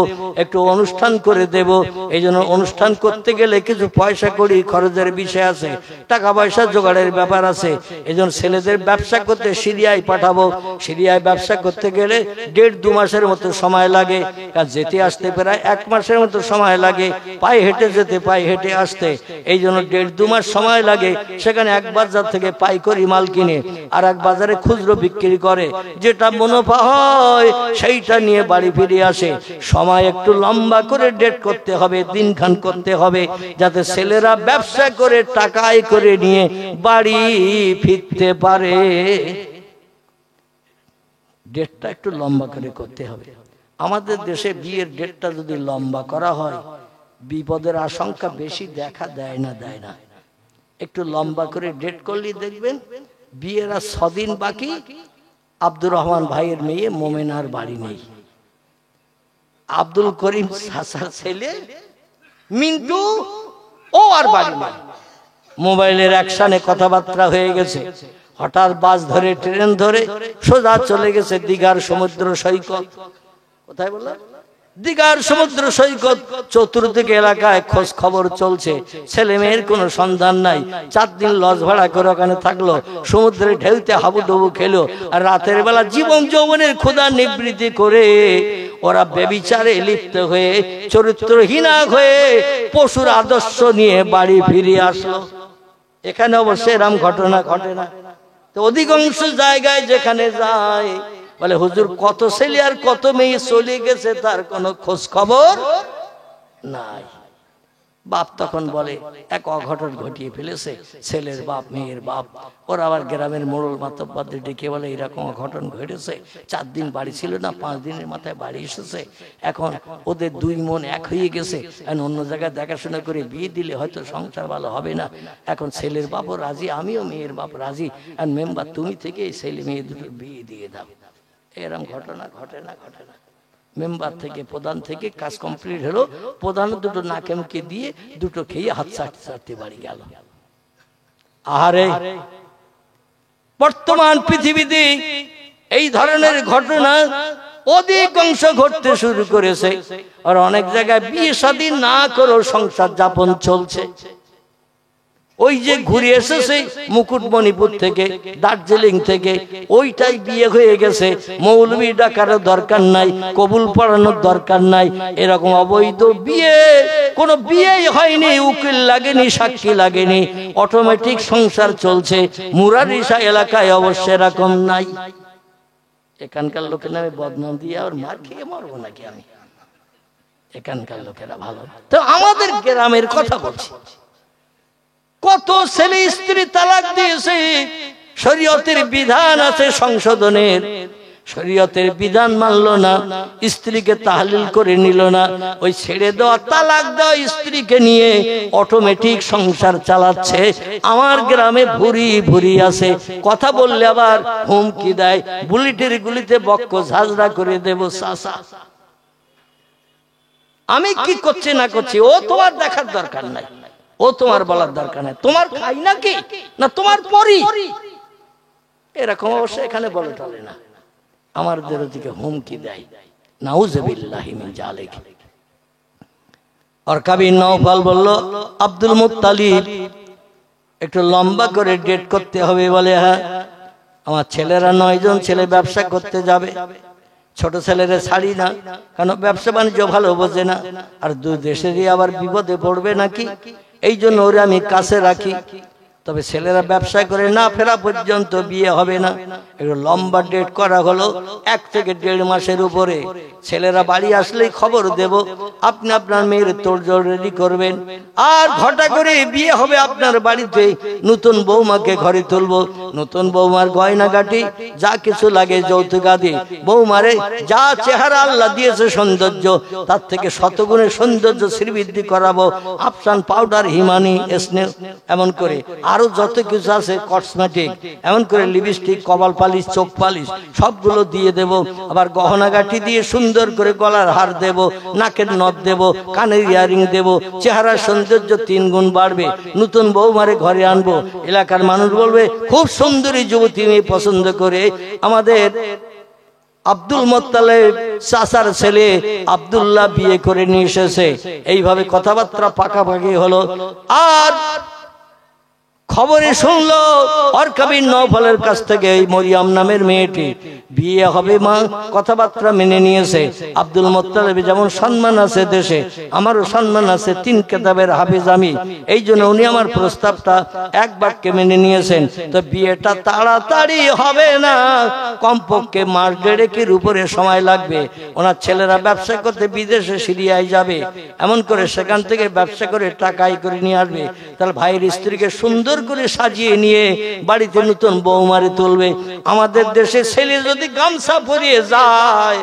একটু অনুষ্ঠান করে দেব। এই জন্য অনুষ্ঠান করতে গেলে কিছু পয়সা করি খরচের বিষয় আছে, টাকা পয়সা জোগাড়ের ব্যাপার আছে। এই জন্য ছেলেদের ব্যবসা করতে সিরিয়ায় পাঠাবো। সিরিয়ায় ব্যবসা করতে গেলে 1.5-2 মাসের মতো সময় লাগে, কারণ যেতে আসতে প্রায় 1 মাসের মতো সময় লাগে, পায়ে হেঁটে যেতে, পায়ে হেঁটে আসতে। এই জন্য 1.5-2 মাস সময় লাগে। সেখানে এক বাজার থেকে পাইকারি মাল কিনে আর এক বাজারে খুচরো বিক্রি করে, যেটা মুনাফা হয় সেইটা নিয়ে বাড়ি ফিরে আসে। সময় একটু লম্বা করে ডেট করতে হবে, দিনখান করতে হবে, যাতে ছেলেরা ব্যবসা করে টাকা আয় করে নিয়ে বাড়ি ফিরতে পারে। ডেটটা একটু লম্বা করে করতে হবে। আমাদের দেশে বিয়ের ডেটটা যদি লম্বা করা হয়, বিপদের আশঙ্কা বেশি দেখা দেয় না। একটু লম্বা করে ডেট করলে দেখবেন বিয়ের আর 6 দিন বাকি, আব্দুর রহমান ভাইয়ের মেয়ে মোমেনার বাড়ি নেই। আব্দুল করিম চাচার ছেলে মিন্টু, ও আর বাড়ি নেই। মোবাইলের অ্যাকশনে কথাবার্তা হয়ে গেছে। হঠাৎ বাস ধরে ট্রেন ধরে সোজা চলে গেছে দীঘার সমুদ্র সৈকত। কোথায় বললাম? দীঘার সমুদ্র সৈকত। চতুর্দিকে এলাকায় খোঁজ খবর চলছে, ছেলে মেয়ের কোনো সন্ধান নাই। 4 দিন লজ ভাড়া করে ওখানে থাকলো, সমুদ্রে ঢেউতে হাবুডুবু খেলো। আর রাতের বেলা জীবন যৌবনের ক্ষুধা নিবৃত্তি করে ওরা ব্যভিচারে লিপ্ত হয়ে চরিত্রহীনা হয়ে পশুর আদর্শ নিয়ে বাড়ি ফিরে আসলো। এখানে অবশ্য এরম ঘটনা ঘটে না। তো অধিকাংশ জায়গায় যেখানে যায় বলে হুজুর কত ছেলে আর কত মেয়ে চলে গেছে, তার কোনো খোঁজ খবর নাই। বাপ তখন বলে এক অঘটন ঘটিয়ে ফেলেছে, ছেলের বাপ মেয়ের বাপ। ওরা আবার গ্রামের মোড়ল মাতব্বরদের ডেকে বলে এরকম অঘটন ঘটেছে। 4 দিন বাড়ি ছিল না, 5 দিনের মাথায় বাড়ি এসেছে। এখন ওদের 2 মন এক হয়ে গেছে। অন্য জায়গায় দেখাশোনা করে বিয়ে দিলে হয়তো সংসার ভালো হবে না। এখন ছেলের বাপও রাজি, আমিও মেয়ের বাপ রাজি। আর মেম্বার তুমি থেকে এই ছেলে মেয়ে দুটো বিয়ে দিয়ে দাও। এরকম ঘটনা ঘটে না? ঘটে না। মেম্বার থেকে প্রধান থেকে কাজ কমপ্লিট হলো, প্রধান দুটো নাকেমকে দিয়ে দুটো খেয়ে হাত চাটতে চাটতে বাড়ি গেল। আহারে, বর্তমান পৃথিবীতে এই ধরনের ঘটনা অধিকাংশ ঘটতে শুরু করেছে। আর অনেক জায়গায় বিয়ে শাদী না করেও সংসার যাপন চলছে। ওই যে ঘুরে এসেছে মুকুটমণিপুর থেকে, দার্জিলিং থেকে, ওইটাই বিয়ে হয়ে গেছে। মৌলবি ডাকারও দরকার নাই, কবুল পড়ানোর দরকার নাই। এরকম অবৈধ বিয়ে, কোনো বিয়েই হয়নি, উকিল লাগেনি, সাক্ষী লাগেনি, অটোমেটিক সংসার চলছে। মুরারিসা এলাকায় অবশ্য এরকম নাই। এখানকার লোকের নামে বদনাম দিয়ে আর মার খেয়ে মরবো নাকি আমি? এখানকার লোকেরা ভালো। তো আমাদের গ্রামের কথা বলছি, কত ছেলে স্ত্রী তালাক দিয়েছে। শরীয়তের বিধান আছে সংশোধনের, শরীয়তের বিধান মানলো না, স্ত্রীকে তাহলিল করে নিল না। ওই ছেড়ে দেওয়া, তালাক দেওয়া স্ত্রীকে নিয়ে অটোমেটিক সংসার চালাচ্ছে। আমার গ্রামে ভুরি ভুরি আছে, কথা বললে আবার হুমকি দেয়, বুলেটের গুলিতে বক্ক ঝাঁঝরা করে দেব চাচা। আমি কি করছি না করছি ও তোমার দেখার দরকার নাই, ও তোমার বলার দরকার নাই। তোমার খাই নাকি না তোমার পরি, এরকম অবশ্য এখানে বলে টলে না। আমাদের দিকে হুমকি দেয়, নাউজুবিল্লাহি মিন জালিক। আর কাবির নওফাল বলল আব্দুল মুত্তালিব একটু লম্বা করে ডেট করতে হবে। বলে হ্যাঁ, আমার ছেলেরা 9 জন ছেলে ব্যবসা করতে যাবে। ছোট ছেলেরা ছাড়ি না, কারণ ব্যবসা বাণিজ্য ভালো বোঝে না, আর 2 দেশেরই আবার বিপদে পড়বে নাকি, এই জন্য ওরা আমি কাছে রাখি। তবে ছেলেরা ব্যবসা করে না ফেরা পর্যন্ত বিয়ে হবে না। একটু লম্বা ডেট করা হলো, 1 থেকে 1.5 মাসের উপরে। ছেলেরা বাড়ি আসলেই খবর দেব, আপনি আপনার মেয়ের তোড়জোড় রেডি করবেন। আর ঘটা করে বিয়ে হবে আপনার বাড়িতে। নতুন বৌমাকে ঘরে তুলবো, নতুন বৌমার গয়নাগাটি যা কিছু লাগে যৌতুক আদি, বৌমারে যা চেহারা আল্লাহ দিয়েছে সৌন্দর্য, তার থেকে 100 গুণের সৌন্দর্য শ্রীবৃদ্ধি করাবো। আফসান পাউডার, হিমানি, স্নেহ, এমন করে আরো যত কিছু আছে কসমেটিক, এমন করে লিপস্টিক, কপাল পালিশ, চোখ পালিশ সবগুলো দিয়ে দেব। আবার গহনাগাটি দিয়ে সুন্দর করে গলার হার দেব, নাকের নথ দেব, কানের ইয়ারিং দেব। চেহারার সৌন্দর্য 3 গুণ বাড়বে। নতুন বৌমারে ঘরে আনবো, এলাকার মানুষ বলবে খুব সুন্দরী যুবতী মেয়ে পছন্দ করে আমাদের আব্দুল মুত্তালিব চাচার ছেলে আব্দুল্লাহ বিয়ে করে নিয়ে এসেছে। এইভাবে কথাবার্তা পাকাপাকি হলো। আর খবরে শুনলো অরকাবির নওফালের কাছ থেকে এই মরিয়ম নামের মেয়েটি বিয়ে হবে। মা কথাবার্তা মেনে নিয়েছে। আব্দুল মুত্তালিব যেমন সম্মান আছে দেশে, আমারও সম্মান আছে, 3 কিতাবের হাফেজ আমি, এই জন্য উনি আমার প্রস্তাবটা 1 বাক্যে মেনে নিয়েছেন। তো বিয়েটা তাড়াতাড়ি হবে না, কমপক্ষে মাস 1.5 উপরে সময় লাগবে। ওনার ছেলেরা ব্যবসা করতে বিদেশে সিরিয়ায় যাবে, এমন করে সেখান থেকে ব্যবসা করে টাকাই করে নিয়ে আসবে। তাহলে ভাইয়ের স্ত্রীকে সুন্দর করে সাজিয়ে নিয়ে বাড়িতে নতুন বৌমারে তুলবে। আমাদের দেশে ছেলে যদি গামছা পরিয়ে যায়,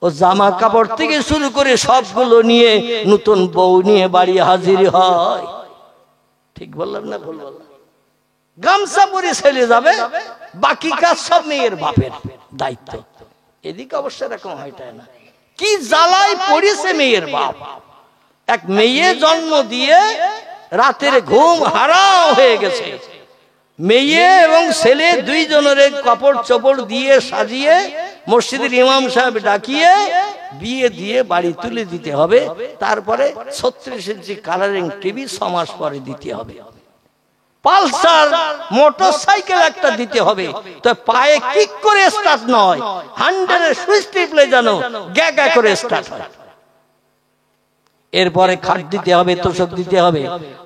ও জামা কাপড় থেকে শুরু করে সবগুলো নিয়ে নতুন বউ নিয়ে বাড়ি হাজির হয়। ঠিক বললাম না ভুল বললাম? গামছা পরে ছেলে যাবে, বাকি কাজ সব মেয়ের বাপের দায়িত্ব। এদিকে অবশ্য এরকম হয়টা না, কি জ্বালায় পড়েছে মেয়ের বাপ। এক মেয়ে জন্ম দিয়ে রাতের ঘুম হারাম হয়ে গেছে। মেয়ে এবং ছেলে দুইজনের কাপড় চোপড় দিয়ে সাজিয়ে মসজিদের ইমাম সাহেব ডাকিয়ে বিয়ে দিয়ে বাড়ি তুলে দিতে হবে। তারপরে 36 ইঞ্চি কালারিং টিভি 6 মাস পরে দিতে হবে। পালসার মোটরসাইকেল একটা দিতে হবে, তো পায়ে কিক করে স্টার্ট নয়, হ্যান্ডেলের সুইচ টিপলে যেন গ্যা গ্যা করে স্টার্ট হয়। এরপরে খাট দিতে হবে, তোষক দিতে হবে,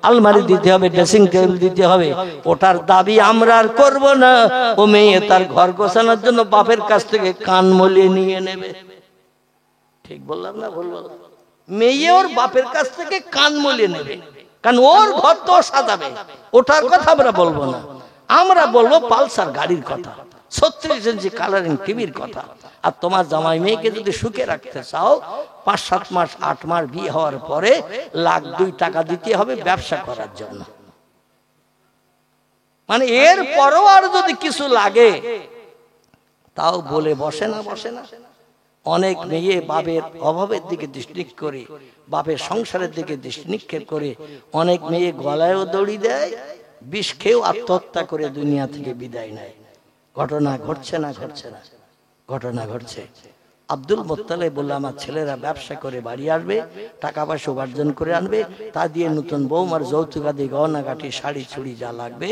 আলমারি দিতে হবে, ড্রেসিং টেবিল দিতে হবে। ওটার দাবি আমরা আর করবো না। ও মেয়ে তার ঘর গোছানোর জন্য বাপের কাছ থেকে কান মলিয়ে নিয়ে নেবে। ঠিক বললাম না ভুল বললাম? মেয়ে ওর বাপের কাছ থেকে কান মলিয়ে নেবে, কারণ ওর ঘর তো সাজাবে। ওটার কথা আমরা বলবো না, আমরা বলবো পালসার গাড়ির কথা, 36 ইঞ্চি কালারিং টিভির কথা। আর তোমার জামাই মেয়েকে যদি সুখে রাখতে চাও, 5-7 মাস 8 মাস বিয়ে হওয়ার পরে 1,00,000 টাকা দিতে হবে ব্যবসা করার জন্য। মানে এর পরও আর যদি কিছু লাগে তাও বলে বসে না, বসে না। অনেক মেয়ে বাপের অভাবের দিকে দৃষ্টি করে, বাপের সংসারের দিকে দৃষ্টি নিক্ষেপ করে, অনেক মেয়ে গলায়ও দড়ি দেয়, বিষ খেয়েও আত্মহত্যা করে দুনিয়া থেকে বিদায় নেয়। ঘটনা ঘটছে না, ঘটছে না, ঘটনা ঘটছে। আব্দুল মোত্তালেব বলল, আমার ছেলেরা ব্যবসা করে বাড়ি আসবে, টাকা পয়সা উপার্জন করে আনবে, তা দিয়ে নতুন বৌমার যৌতুকাদি গহনাগাটি শাড়ি চুড়ি যা লাগবে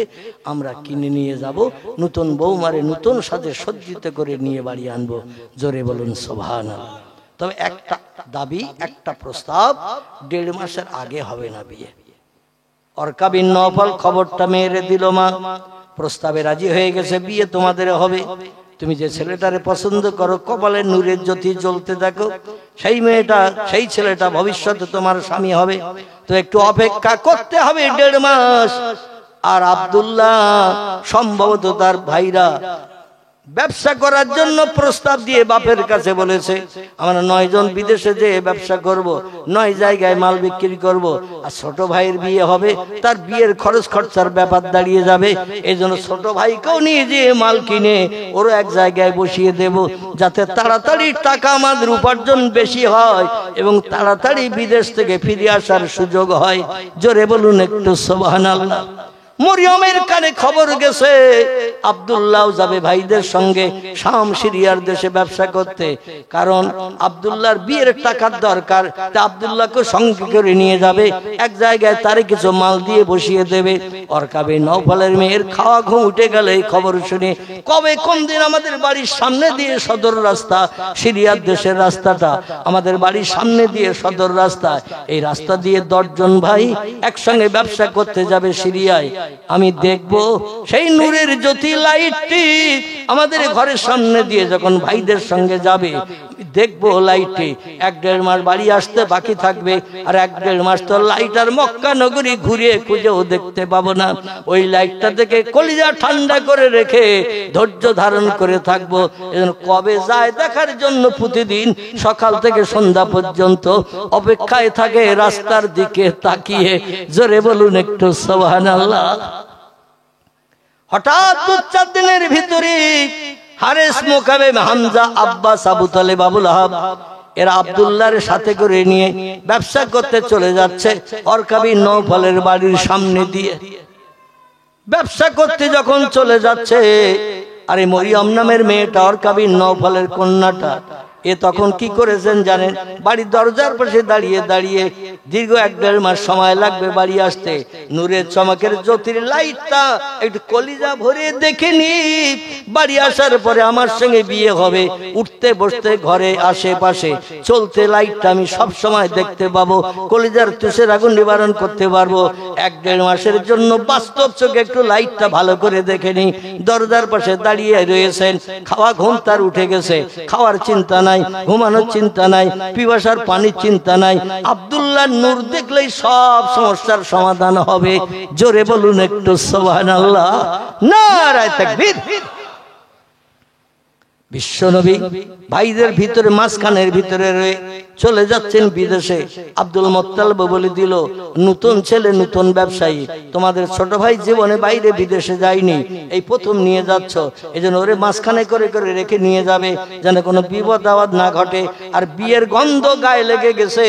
আমরা কিনে নিয়ে যাব, নতুন বৌমারে নতুন সাজে সজ্জিত করে নিয়ে বাড়ি আনবো। জোরে বলুন সুবহানাল্লাহ। তবে একটা দাবি, একটা প্রস্তাব, 1.5 মাসের আগে হবে না বিয়ে। অরকা বিন নওফল খবরটা মেয়েরে দিল, মা প্রস্তাবে রাজি হয়ে গেছে, বিয়ে তোমাদের হবে। তুমি যে ছেলেটারে পছন্দ করো, কপালের নূরের জ্যোতি জ্বলতে দেখো, সেই মেয়েটা, সেই ছেলেটা ভবিষ্যতে তোমার স্বামী হবে। তো একটু অপেক্ষা করতে হবে 1.5 মাস। আর আব্দুল্লাহ সম্ভবত তার ভাইরা ব্যবসা করার জন্য প্রস্তাব দিয়ে বাপের কাছে বলেছে, আমরা 9 জন বিদেশে যেয়ে ব্যবসা করব, 9 জায়গায় মাল বিক্রি করব। আর ছোট ভাইয়ের বিয়ে হবে, তার বিয়ের খরচ খরচার ব্যাপার দাঁড়িয়ে যাবে। এই জন্য ছোট ভাইকেও নিয়ে যেয়ে মাল কিনে ওরও এক জায়গায় বসিয়ে দেব, যাতে তাড়াতাড়ি টাকা আমাদের উপার্জন বেশি হয় এবং তাড়াতাড়ি বিদেশ থেকে ফিরে আসার সুযোগ হয়। জোরে বলুন একটু সুবহানাল্লাহ। মরিয়মের কানে খবর গেছে আব্দুল্লাহ যাবে ভাইদের সঙ্গে শাম সিরিয়ার দেশে ব্যবসা করতে, কারণ আব্দুল্লাহর বিয়ের টাকার দরকার। তা আব্দুল্লাহকে সঙ্গে করে নিয়ে যাবে, এক জায়গায় তারে কিছু মাল দিয়ে বসিয়ে দেবে। অরকা বিন নওফলের মেয়ের খাওয়া ঘুম উঠে গেল এই খবর শুনে। কবে কোন দিন আমাদের বাড়ির সামনে দিয়ে সদর রাস্তা, সিরিয়ার দেশের রাস্তাটা আমাদের বাড়ির সামনে দিয়ে সদর রাস্তা, এই রাস্তা দিয়ে 10 জন ভাই একসঙ্গে ব্যবসা করতে যাবে সিরিয়ায়। আমি দেখব সেই নূরের জ্যোতি লাইটটি আমাদের ঘরের সামনে দিয়ে যখন ভাইদের সঙ্গে যাবে, দেখবো লাইটে 1-1.5 মাস বাড়ি আসতে বাকি থাকবে, আর 1-1.5 মাস তো লাইট আর মক্কা নগরী ঘুরে খুঁজেও দেখতে পাবো না। ওই লাইটটা থেকে কলিজা ঠান্ডা করে রেখে ধৈর্য ধারণ করে থাকবো। কবে যায় দেখার জন্য প্রতিদিন সকাল থেকে সন্ধ্যা পর্যন্ত অপেক্ষায় থাকে রাস্তার দিকে তাকিয়ে। জোরে বলুন একটু সুবহানাল্লাহ। হঠাৎ 2-4 দিনের ভিতরে হারেস, মুকাবেম, হামজা, আব্বাস, আবু তালেব, আবুল আহাব এরা আব্দুল্লাহর সাথে করে নিয়ে ব্যবসা করতে চলে যাচ্ছে অরকা বিন নওফলের বাড়ির সামনে দিয়ে। ব্যবসা করতে যখন চলে যাচ্ছে, আরে মরিয়ম নামের মেয়েটা, অরকা বিন নওফলের কন্যাটা, এ তখন কি করেছেন জানেন? বাড়ির দরজার পাশে দাঁড়িয়ে দাঁড়িয়ে দীর্ঘ 1-1.5 মাস সময় লাগবে বাড়ি আসতে, নূরের চমকের জ্যোতির লাইটটা একটু কলিজা ভরে দেখে নি, বাড়ি আসার পরে আমার সঙ্গে বিয়ে হবে। উঠতে বসতে ঘরে আশেপাশে চলতে লাইটটা আমি সব সময় দেখতে পাবো, কলিজার তুষের আগুন নিবারণ করতে পারবো। 1-1.5 মাসের জন্য বাস্তব চোখে একটু লাইটটা ভালো করে দেখে নি। দরজার পাশে দাঁড়িয়ে রয়েছেন, খাওয়া ঘুম তার উঠে গেছে, খাওয়ার চিন্তা নাই, ঘুমানোর চিন্তা নাই, পিপাসার পানির চিন্তা নাই। আব্দুল্লাহ নূর দেখলেই সব সমস্যার সমাধান হবে। জোরে বলুন একটু সুবহানাল্লাহ, নারায়ে তাকবীর। বিশ্বনবী ভাইদের ভিতরে মাঝখানের ভিতরে রয়ে চলে যাচ্ছেন বিদেশে। আব্দুল মুত্তালিব বলে দিল, নতুন ছেলে নতুন ব্যবসায়ী, তোমাদের ছোট ভাই জীবনে বাইরে বিদেশে যায়নি, এই প্রথম নিয়ে যাচ্ছ, এজন্য ওরে মাঝখানে করে করে রেখে নিয়ে যাবে যেন কোনো বিপদ আপদ না ঘটে। আর বিয়ের গন্ধ গায়ে লেগে গেছে,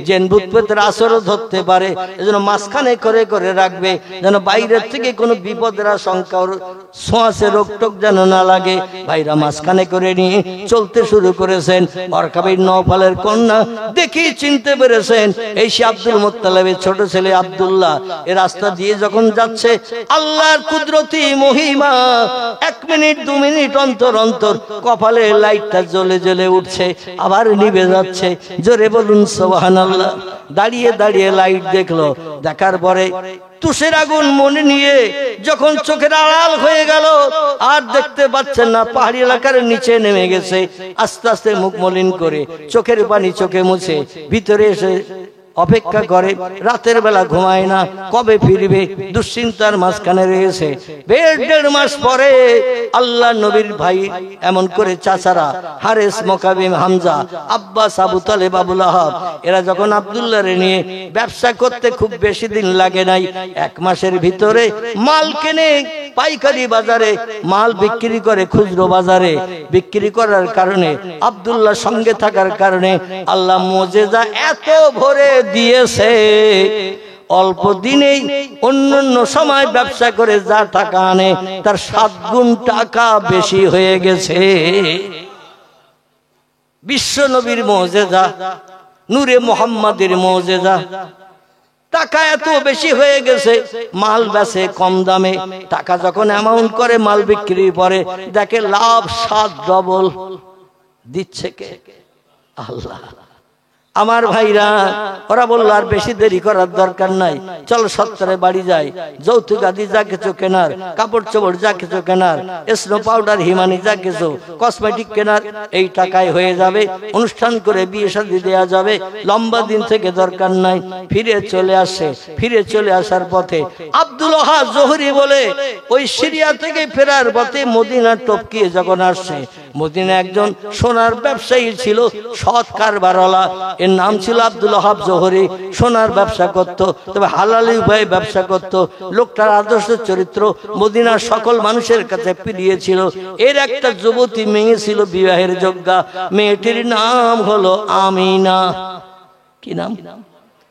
জেন ভূত প্রেতের আসরও ধরতে পারে, এজন্য মাঝখানে করে করে রাখবে যেন বাইরের থেকে কোনো বিপদের আশঙ্কা, ছোঁয়াচে রোগ টোক যেন না লাগে। ভাইরা মাঝখানে করে নিয়ে চলতে শুরু করেছেন। ওয়ারকা বিন নওফালের কন্যা দেখি চিনতে পেরেছেন এই সে আব্দুল মুত্তালিবের ছোট ছেলে আব্দুল্লাহ। এই রাস্তা দিয়ে যখন যাচ্ছে, আল্লাহর কুদরতি মহিমা, 1 মিনিট 2 মিনিট অন্তর অন্তর কপালে লাইটটা জ্বলে জ্বলে উঠছে, আবার নিভে যাচ্ছে। জোরে বলুন সুবহানাল্লাহ। দাঁড়িয়ে দাঁড়িয়ে লাইট দেখলো, দেখার পরে তুষের আগুন মনে নিয়ে যখন চোখের আড়াল হয়ে গেল, আর দেখতে পাচ্ছেন না, পাহাড়ি এলাকার নিচে নেমে গেছে। আস্তে আস্তে মুখ মলিন করে চোখের পানি চোখে মুছে ভিতরে এসে অপেক্ষা করে। রাতের বেলা ঘুমায় না, কবে ফিরবে দুশ্চিন্তার মাঝখানে রয়েছে। 1.5 মাস পরে আল্লাহ নবীর ভাই এমন করে চাচারা হারেস, মোকাবিম, হামজা, আব্বাস, আবু তালেব, আবুল আহাব, এরা যখন আব্দুল্লাহরে নিয়ে ব্যবসা করতে খুব বেশি দিন লাগে নাই, 1 মাসের ভিতরে মাল কেনে পাইকারি বাজারে, মাল বিক্রি করে খুচরো বাজারে। বিক্রি করার কারণে, আব্দুল্লাহ সঙ্গে থাকার কারণে আল্লাহ মুজিজা এত ভরে দিয়েছে, অল্প দিনেই অন্যান্য সময় ব্যবসা করে যা টাকা আনে তার 7 গুণ টাকা বেশি হয়ে গেছে। বিশ্ব নবীর মুজিজা, নূরে মুহাম্মাদের মুজিজা। টাকা এত বেশি হয়ে গেছে, মাল বেচে কম দামে, টাকা যখন অ্যামাউন্ট করে মাল বিক্রি পরে দেখে লাভ 7 ডবল। দিচ্ছে কে? আল্লাহ। আমার ভাইরা, ওরা বলল আর বেশি দেরি করার দরকার নাই, চল সত্তরে বাড়ি যাই, যৌতুক আদি যা কিছু কেনার, কাপড় চোপড় যা কিছু কেনার, স্নো পাউডার, হিমানি যা কিছু কসমেটিক কেনার, এই টাকায় হয়ে যাবে, অনুষ্ঠান করে বিয়ে শাদী দেওয়া যাবে, লম্বা দিন থেকে দরকার নাই। ফিরে চলে আসে। ফিরে চলে আসার পথে আব্দুল ওয়াহাব জোহরি বলে ওই সিরিয়া থেকে ফেরার পথে মদিনা টপকিয়ে যখন আসছে, মদিনা একজন সোনার ব্যবসায়ী ছিল, সৎ কারবারওয়ালা, এর নাম ছিল আব্দুল ওয়াহাব জোহরি। সোনার ব্যবসা করত, তবে হালালি উপায়ে ব্যবসা করত। লোকটার আদর্শ চরিত্র মদিনার সকল মানুষের কাছে প্রিয় ছিল। এর একটা যুবতী মেয়ে ছিল বিবাহের যোগ্যা, মেয়েটির নাম হলো আমিনা। কি নাম?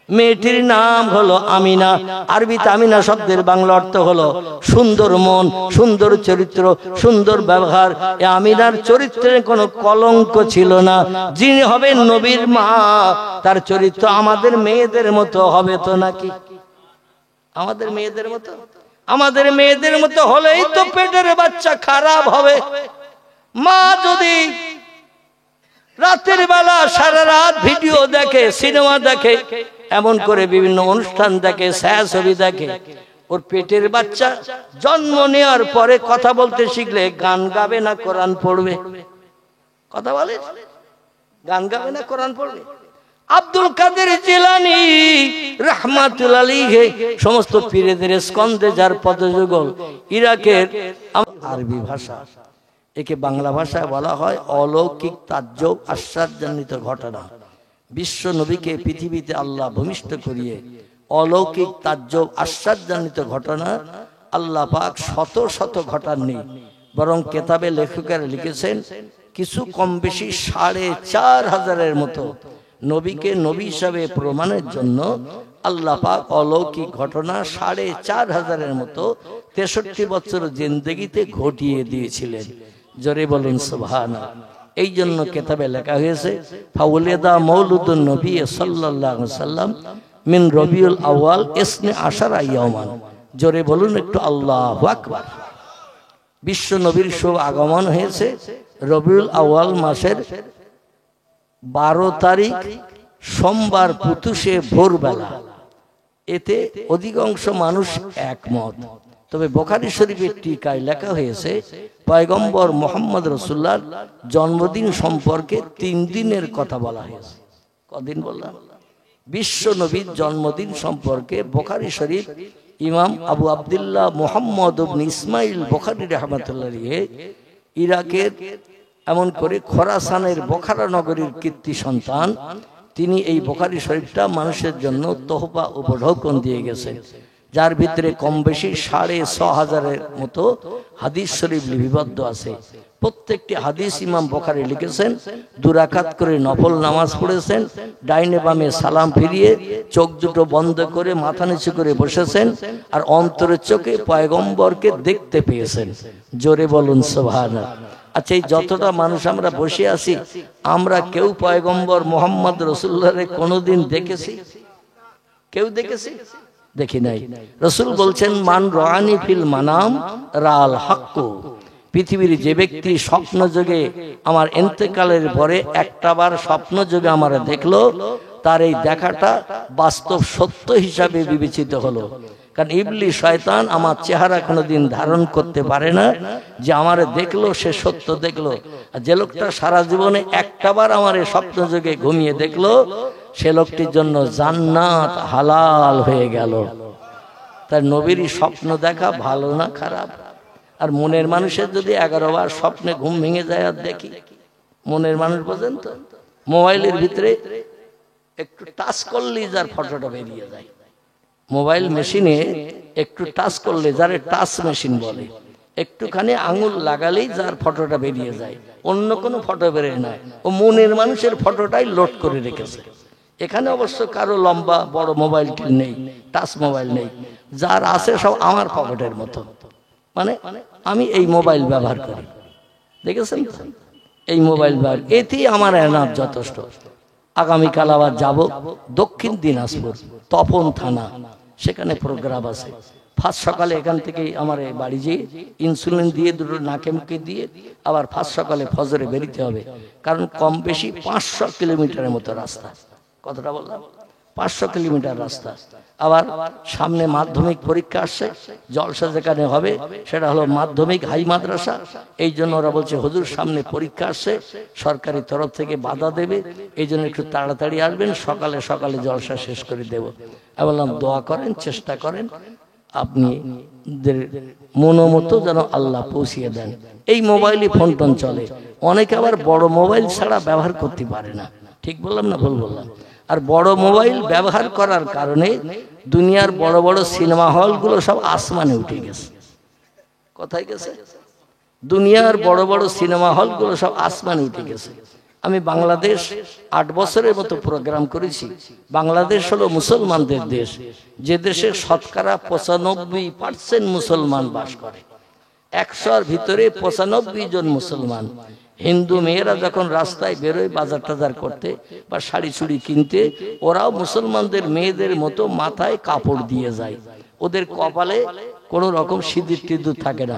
মেয়েটির নাম হলো আমিনা। আরবিতে আমিনা শব্দের বাংলা অর্থ হলো সুন্দর মন, সুন্দর চরিত্র, সুন্দর ব্যবহার। এই আমিনার চরিত্রে কোনো কলঙ্ক ছিল না। যিনি হবেন নবীর মা, তার চরিত্র আমাদের মেয়েদের মতো হবে তো নাকি? আমাদের মেয়েদের মতো? আমাদের মেয়েদের মতো হলেই তো পেটের বাচ্চা খারাপ হবে। মা যদি রাতের বেলা সারা রাত ভিডিও দেখে, সিনেমা দেখে, এমন করে বিভিন্ন অনুষ্ঠান দেখে, ছায়াছবি দেখে, ওর পেটের বাচ্চা জন্ম নেওয়ার পরে কথা বলতে শিখলে গান গাবে না কোরআন পড়বে? কথা বলে? গান গাবে না কোরআন পড়বে? আব্দুল কাদের জিলানী রাহমাতুল্লাহ আলাইহি সমস্ত পীরদের স্কন্ধে যার পদযুগল, ইরাকের আরবি ভাষা, একে বাংলা ভাষায় বলা হয় অলৌকিক তাজ্জব, আশ্চর্যজনিত ঘটনা। বিশ্ব নবীকে পৃথিবীতে আল্লাহ ভূমিষ্ঠ করিয়ে অলৌকিক তাজ্জব, আশ্চর্যজনিত ঘটনা আল্লাহ পাক শত শত ঘটাননি, বরং কেতাবে লেখকেরা লিখেছেন কিছু কম বেশি 4500-এর মতো নবীকে নবী হিসাবে প্রমাণের জন্য আল্লাহ পাক অলৌকিক ঘটনা 4500-এর মতো 63 বছর জিন্দেগিতে ঘটিয়ে দিয়েছিলেন। জোরে বলুন সুবহানাল্লাহ। এই জন্য কেতাবে লেখা হয়েছে ফাউলিদা মৌলুদুন নবী সাল্লাল্লাহু আলাইহি ওয়াসাল্লাম মিন রবিউল আউয়াল 12 ইয়াওমান। জোরে বলুন একটু আল্লাহু আকবার। বিশ্ব নবীর শুভ আগমন হয়েছে রবিউল আউয়াল মাসের 12 তারিখ সোমবার পুতুষে ভোরবেলা। এতে অধিকাংশ মানুষ একমত। তবে বুখারী শরীফের টিকায় লেখা হয়েছে পয়গম্বর মুহাম্মদ রাসূলুল্লাহর জন্মদিন সম্পর্কে 3 দিনের কথা বলা হয়েছে। কদিন বললাম? বিশ্ব নবীর জন্মদিন সম্পর্কে বুখারী শরীফ ইমাম আবু আব্দুল্লাহ মুহাম্মদ ইবনে ইসমাইল বুখারী রাহমাতুল্লাহ আলাইহি ইরাকের এমন করে খোরাসানের বোখারা নগরীর কীর্তি সন্তান তিনি এই বুখারী শরীফটা মানুষের জন্য তোহফা উপঢৌকন দিয়ে গেছেন, যার ভিতরে কম বেশি ৬৫০০ মতো হাদিস শরীফ লিপিবদ্ধ আছে। প্রত্যেকটি হাদিস ইমাম বুখারী লিখেছেন। ২ রাকাত করে নফল নামাজ পড়েছেন, ডাইনে বামে সালাম ফিরিয়ে চোখ দুটো বন্ধ করে মাথা নিচু করে বসেছেন, আর অন্তরের চোখে পয়গম্বরকে দেখতে পেয়েছেন। জোরে বলুন সুবহানাল্লাহ। আচ্ছা, এই যতটা মানুষ আমরা বসে আছি, আমরা কেউ পয়গম্বর মুহাম্মদ রাসূলুল্লাহকে কোনোদিন দেখেছি? কেউ দেখেছি? দেখি নাই। রাসূল বলছেন, মান রাআনি ফিল মানাম রাল হক। পৃথিবীর যে ব্যক্তি স্বপ্ন যোগে আমার ইন্তেকালের পরে একটাবার স্বপ্ন যোগে আমার দেখলো, তার এই দেখাটা বাস্তব সত্য হিসাবে বিবেচিত হলো। কারণ ইবলিস শয়তান আমার চেহারা কোনোদিন ধারণ করতে পারে না, যে আমারে দেখলো সে সত্য দেখলো। আর যে লোকটা সারা জীবনে একটাবার আমার এই স্বপ্ন যোগে ঘুমিয়ে দেখলো, সে লোকটির জন্য জান্নাত হালাল হয়ে গেল। তার নবীরই স্বপ্ন দেখা ভালো না খারাপ? আর মনের মানুষের যদি 11 বার স্বপ্নে ঘুম ভেঙে যায়, আর দেখি মনের মানুষ বোঝেন তো, মোবাইলের ভিতরে একটু টাচ করলেই যার ফটোটা বেরিয়ে যায়। মোবাইল মেশিনে একটু টাচ করলে, যারে টাচ মেশিন বলে, একটুখানি আঙুল লাগালেই যার ফটোটা বেরিয়ে যায়, অন্য কোনো ফটো বেরোয় না। ও মনের মানুষের ফটোটাই লোড করে রেখেছে। এখানে অবশ্য কারো লম্বা বড় মোবাইল নেই, টাচ মোবাইল নেই, যার আছে সব আমার পকেটের মতো। মানে আমি এই মোবাইল ব্যবহার করি, দেখেছেন এই মোবাইল ব্যবহার, এতেই আমার এনাফ যথেষ্ট। আগামীকাল আবার যাব দক্ষিণ দিনাজপুর তপন থানা, সেখানে প্রোগ্রাম আছে। ফার্স্ট সকালে এখান থেকে আমার বাড়ি যেয়ে ইনসুলিন দিয়ে দুটো নাকে মুখে দিয়ে আবার ফার্স্ট সকালে ফজরে বেরিতে হবে। কারণ কম বেশি 500 কিলোমিটারের মতো রাস্তা। কতটা বললাম? 500 কিলোমিটার রাস্তা। আবার সামনে মাধ্যমিক পরীক্ষা আসছে, জলসা যেখানে হবে সেটা হলো মাধ্যমিক হাই মাদ্রাসা। এই জন্য ওরা বলছে, হুজুর সামনে পরীক্ষা আসছে, সরকারি তরফ থেকে বাধা দেবে, এই জন্য একটু তাড়াতাড়ি আসবেন, সকালে সকালে জলসা শেষ করে দেব। আমি বললাম, দোয়া করেন, চেষ্টা করেন, আপনি মনোমতো যেন আল্লাহ পৌঁছিয়ে দেন। এই মোবাইলে ফোন টোন চলে, অনেকে আবার বড় মোবাইল ছাড়া ব্যবহার করতে পারে না। ঠিক বললাম না ভুল বললাম? আর বড় মোবাইল ব্যবহার করার কারণে দুনিয়ার বড় বড় সিনেমা হলগুলো সব আসমানে উঠে গেছে। কোথায় গেছে? দুনিয়ার বড় বড় সিনেমা হলগুলো সব আসমানে উঠে গেছে। আমি বাংলাদেশ 8 বছরের মতো প্রোগ্রাম করেছি। বাংলাদেশ হলো মুসলমানদের দেশ, যে দেশে শতকরা 95% মুসলমান বাস করে। 100-র ভিতরে 95 জন মুসলমান। হিন্দু মেয়েরা যখন রাস্তায় বেরোয় বাজার টাজার করতে বা শাড়ি চুড়ি কিনতে, ওরাও মুসলমানদের মেয়েদের মতো মাথায় কাপড় দিয়ে যায়। ওদের কপালে কোনো রকম সিঁদুর টিঁদুর থাকে না,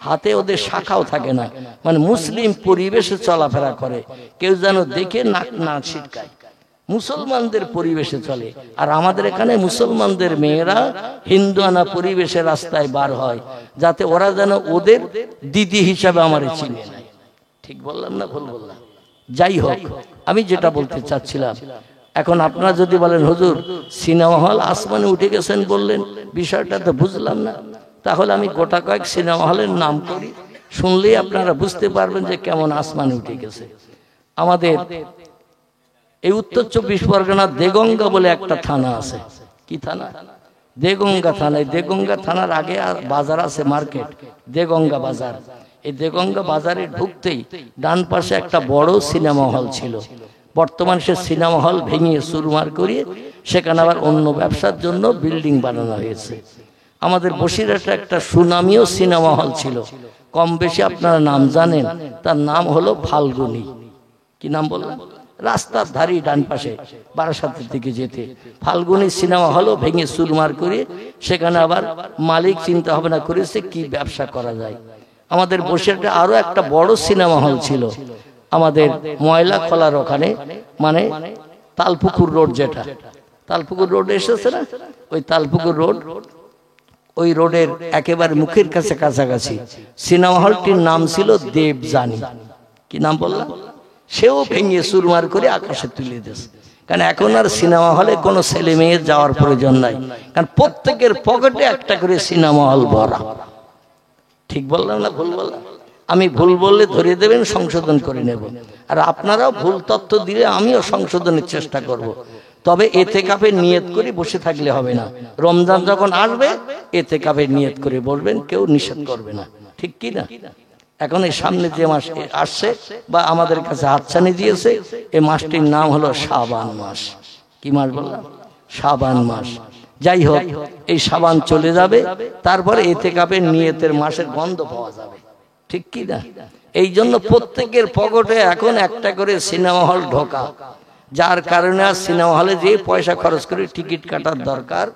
হাতে ওদের শাখাও থাকে না। মানে মুসলিম পরিবেশে চলাফেরা করে, কেউ যেন দেখে নাক না ছিটকায়। মুসলমানদের পরিবেশে চলে। আর আমাদের এখানে মুসলমানদের মেয়েরা হিন্দুয়ানা পরিবেশে রাস্তায় বার হয়, যাতে ওরা যেন ওদের দিদি হিসাবে আমার চিনে নেয়। ঠিক বললাম না ভুল বললাম? যাই হোক, আমি যেটা বলতে চাচ্ছিলাম, এখন আপনারা যদি বলেন, হুজুর সিনেমা হল আসমানে উঠে গেছেন বললেন, বিষয়টা তো বুঝলাম না। তাহলে আমি গোটা কয়েক সিনেমা হলের নাম করি, শুনলেই আপনারা বুঝতে পারবেন যে কেমন আসমানে উঠে গেছে। আমাদের এই উত্তর 24 পরগনার দেগঙ্গা বলে একটা থানা আছে। কি থানা? দেগঙ্গা থানা। দেগঙ্গা থানার আগে আর বাজার আছে, মার্কেট, দেগঙ্গা বাজার। এই দেগঙ্গা বাজারে ঢুকতেই ডান পাশে একটা বড় সিনেমা হল ছিল। বর্তমান সে সিনেমা হল ভেঙে চুরমার করিয়ে সেখানে আবার অন্য ব্যবসার জন্য বিল্ডিং বানানো হয়েছে। আমাদের বসিরহাটে একটা সুনামীয় সিনেমা হল ছিল, কম বেশি আপনারা নাম জানেন, তার নাম হলো ফাল্গুনী। কি নাম বললাম? রাস্তার ধারি ডান পাশে বারাসাতের দিকে যেতে ফাল্গুনী সিনেমা হলও ভেঙে চুরমার করে সেখানে আবার মালিক চিন্তা ভাবনা করেছে কি ব্যবসা করা যায়। আমাদের বসিরহাটে আরো একটা বড় সিনেমা হল ছিল আমাদের ময়লা খোলার ওখানে, মানে তালপুকুর রোড, যেটা তালপুকুর রোড এসেছে না, ওই তালপুকুর রোড, ওই রোডের একেবারে মুখের কাছে কাছাকাছি সিনেমা হলটির নাম ছিল দেবযানী। কি নাম বললাম? সেও ভেঙে চুরমার করে আকাশে তুলে দিয়েছে। কারণ এখন আর সিনেমা হলে কোনো ছেলে মেয়ে যাওয়ার প্রয়োজন নাই, কারণ প্রত্যেকের পকেটে একটা করে সিনেমা হল ভরা। ঠিক বললাম না ভুল বললাম? আমি ভুল বললে ধরিয়ে দেবেন, সংশোধন করে নেব। আর আপনারাও ভুল তথ্য দিলে আমিও সংশোধনের চেষ্টা করব। তবে এতেকাফের নিয়ত করে বসে থাকলে হবে না। রমজান যখন আসবে এতেকাফের নিয়ত করে বলবেন, কেউ নিষেধ করবে না, ঠিক কি না? এখন এই সামনে যে মাস আসছে বা আমাদের কাছে হাতছানি দিয়েছে, এই মাসটির নাম হলো শাবান মাস। কি মাস বললাম? শাবান মাস। যাই হোক, এই শাবান চলে যাবে, তারপরে এতেকাফের নিয়তের মাসের গন্ধ পাওয়া যাবে, ঠিক কি না? এই জন্য প্রত্যেকের পকেটে এখন একটা করে সিনেমা হল ঢোকা, যার কারণে আর সিনেমা হলে যে পয়সা খরচ করে টিকিট কাটার দরকার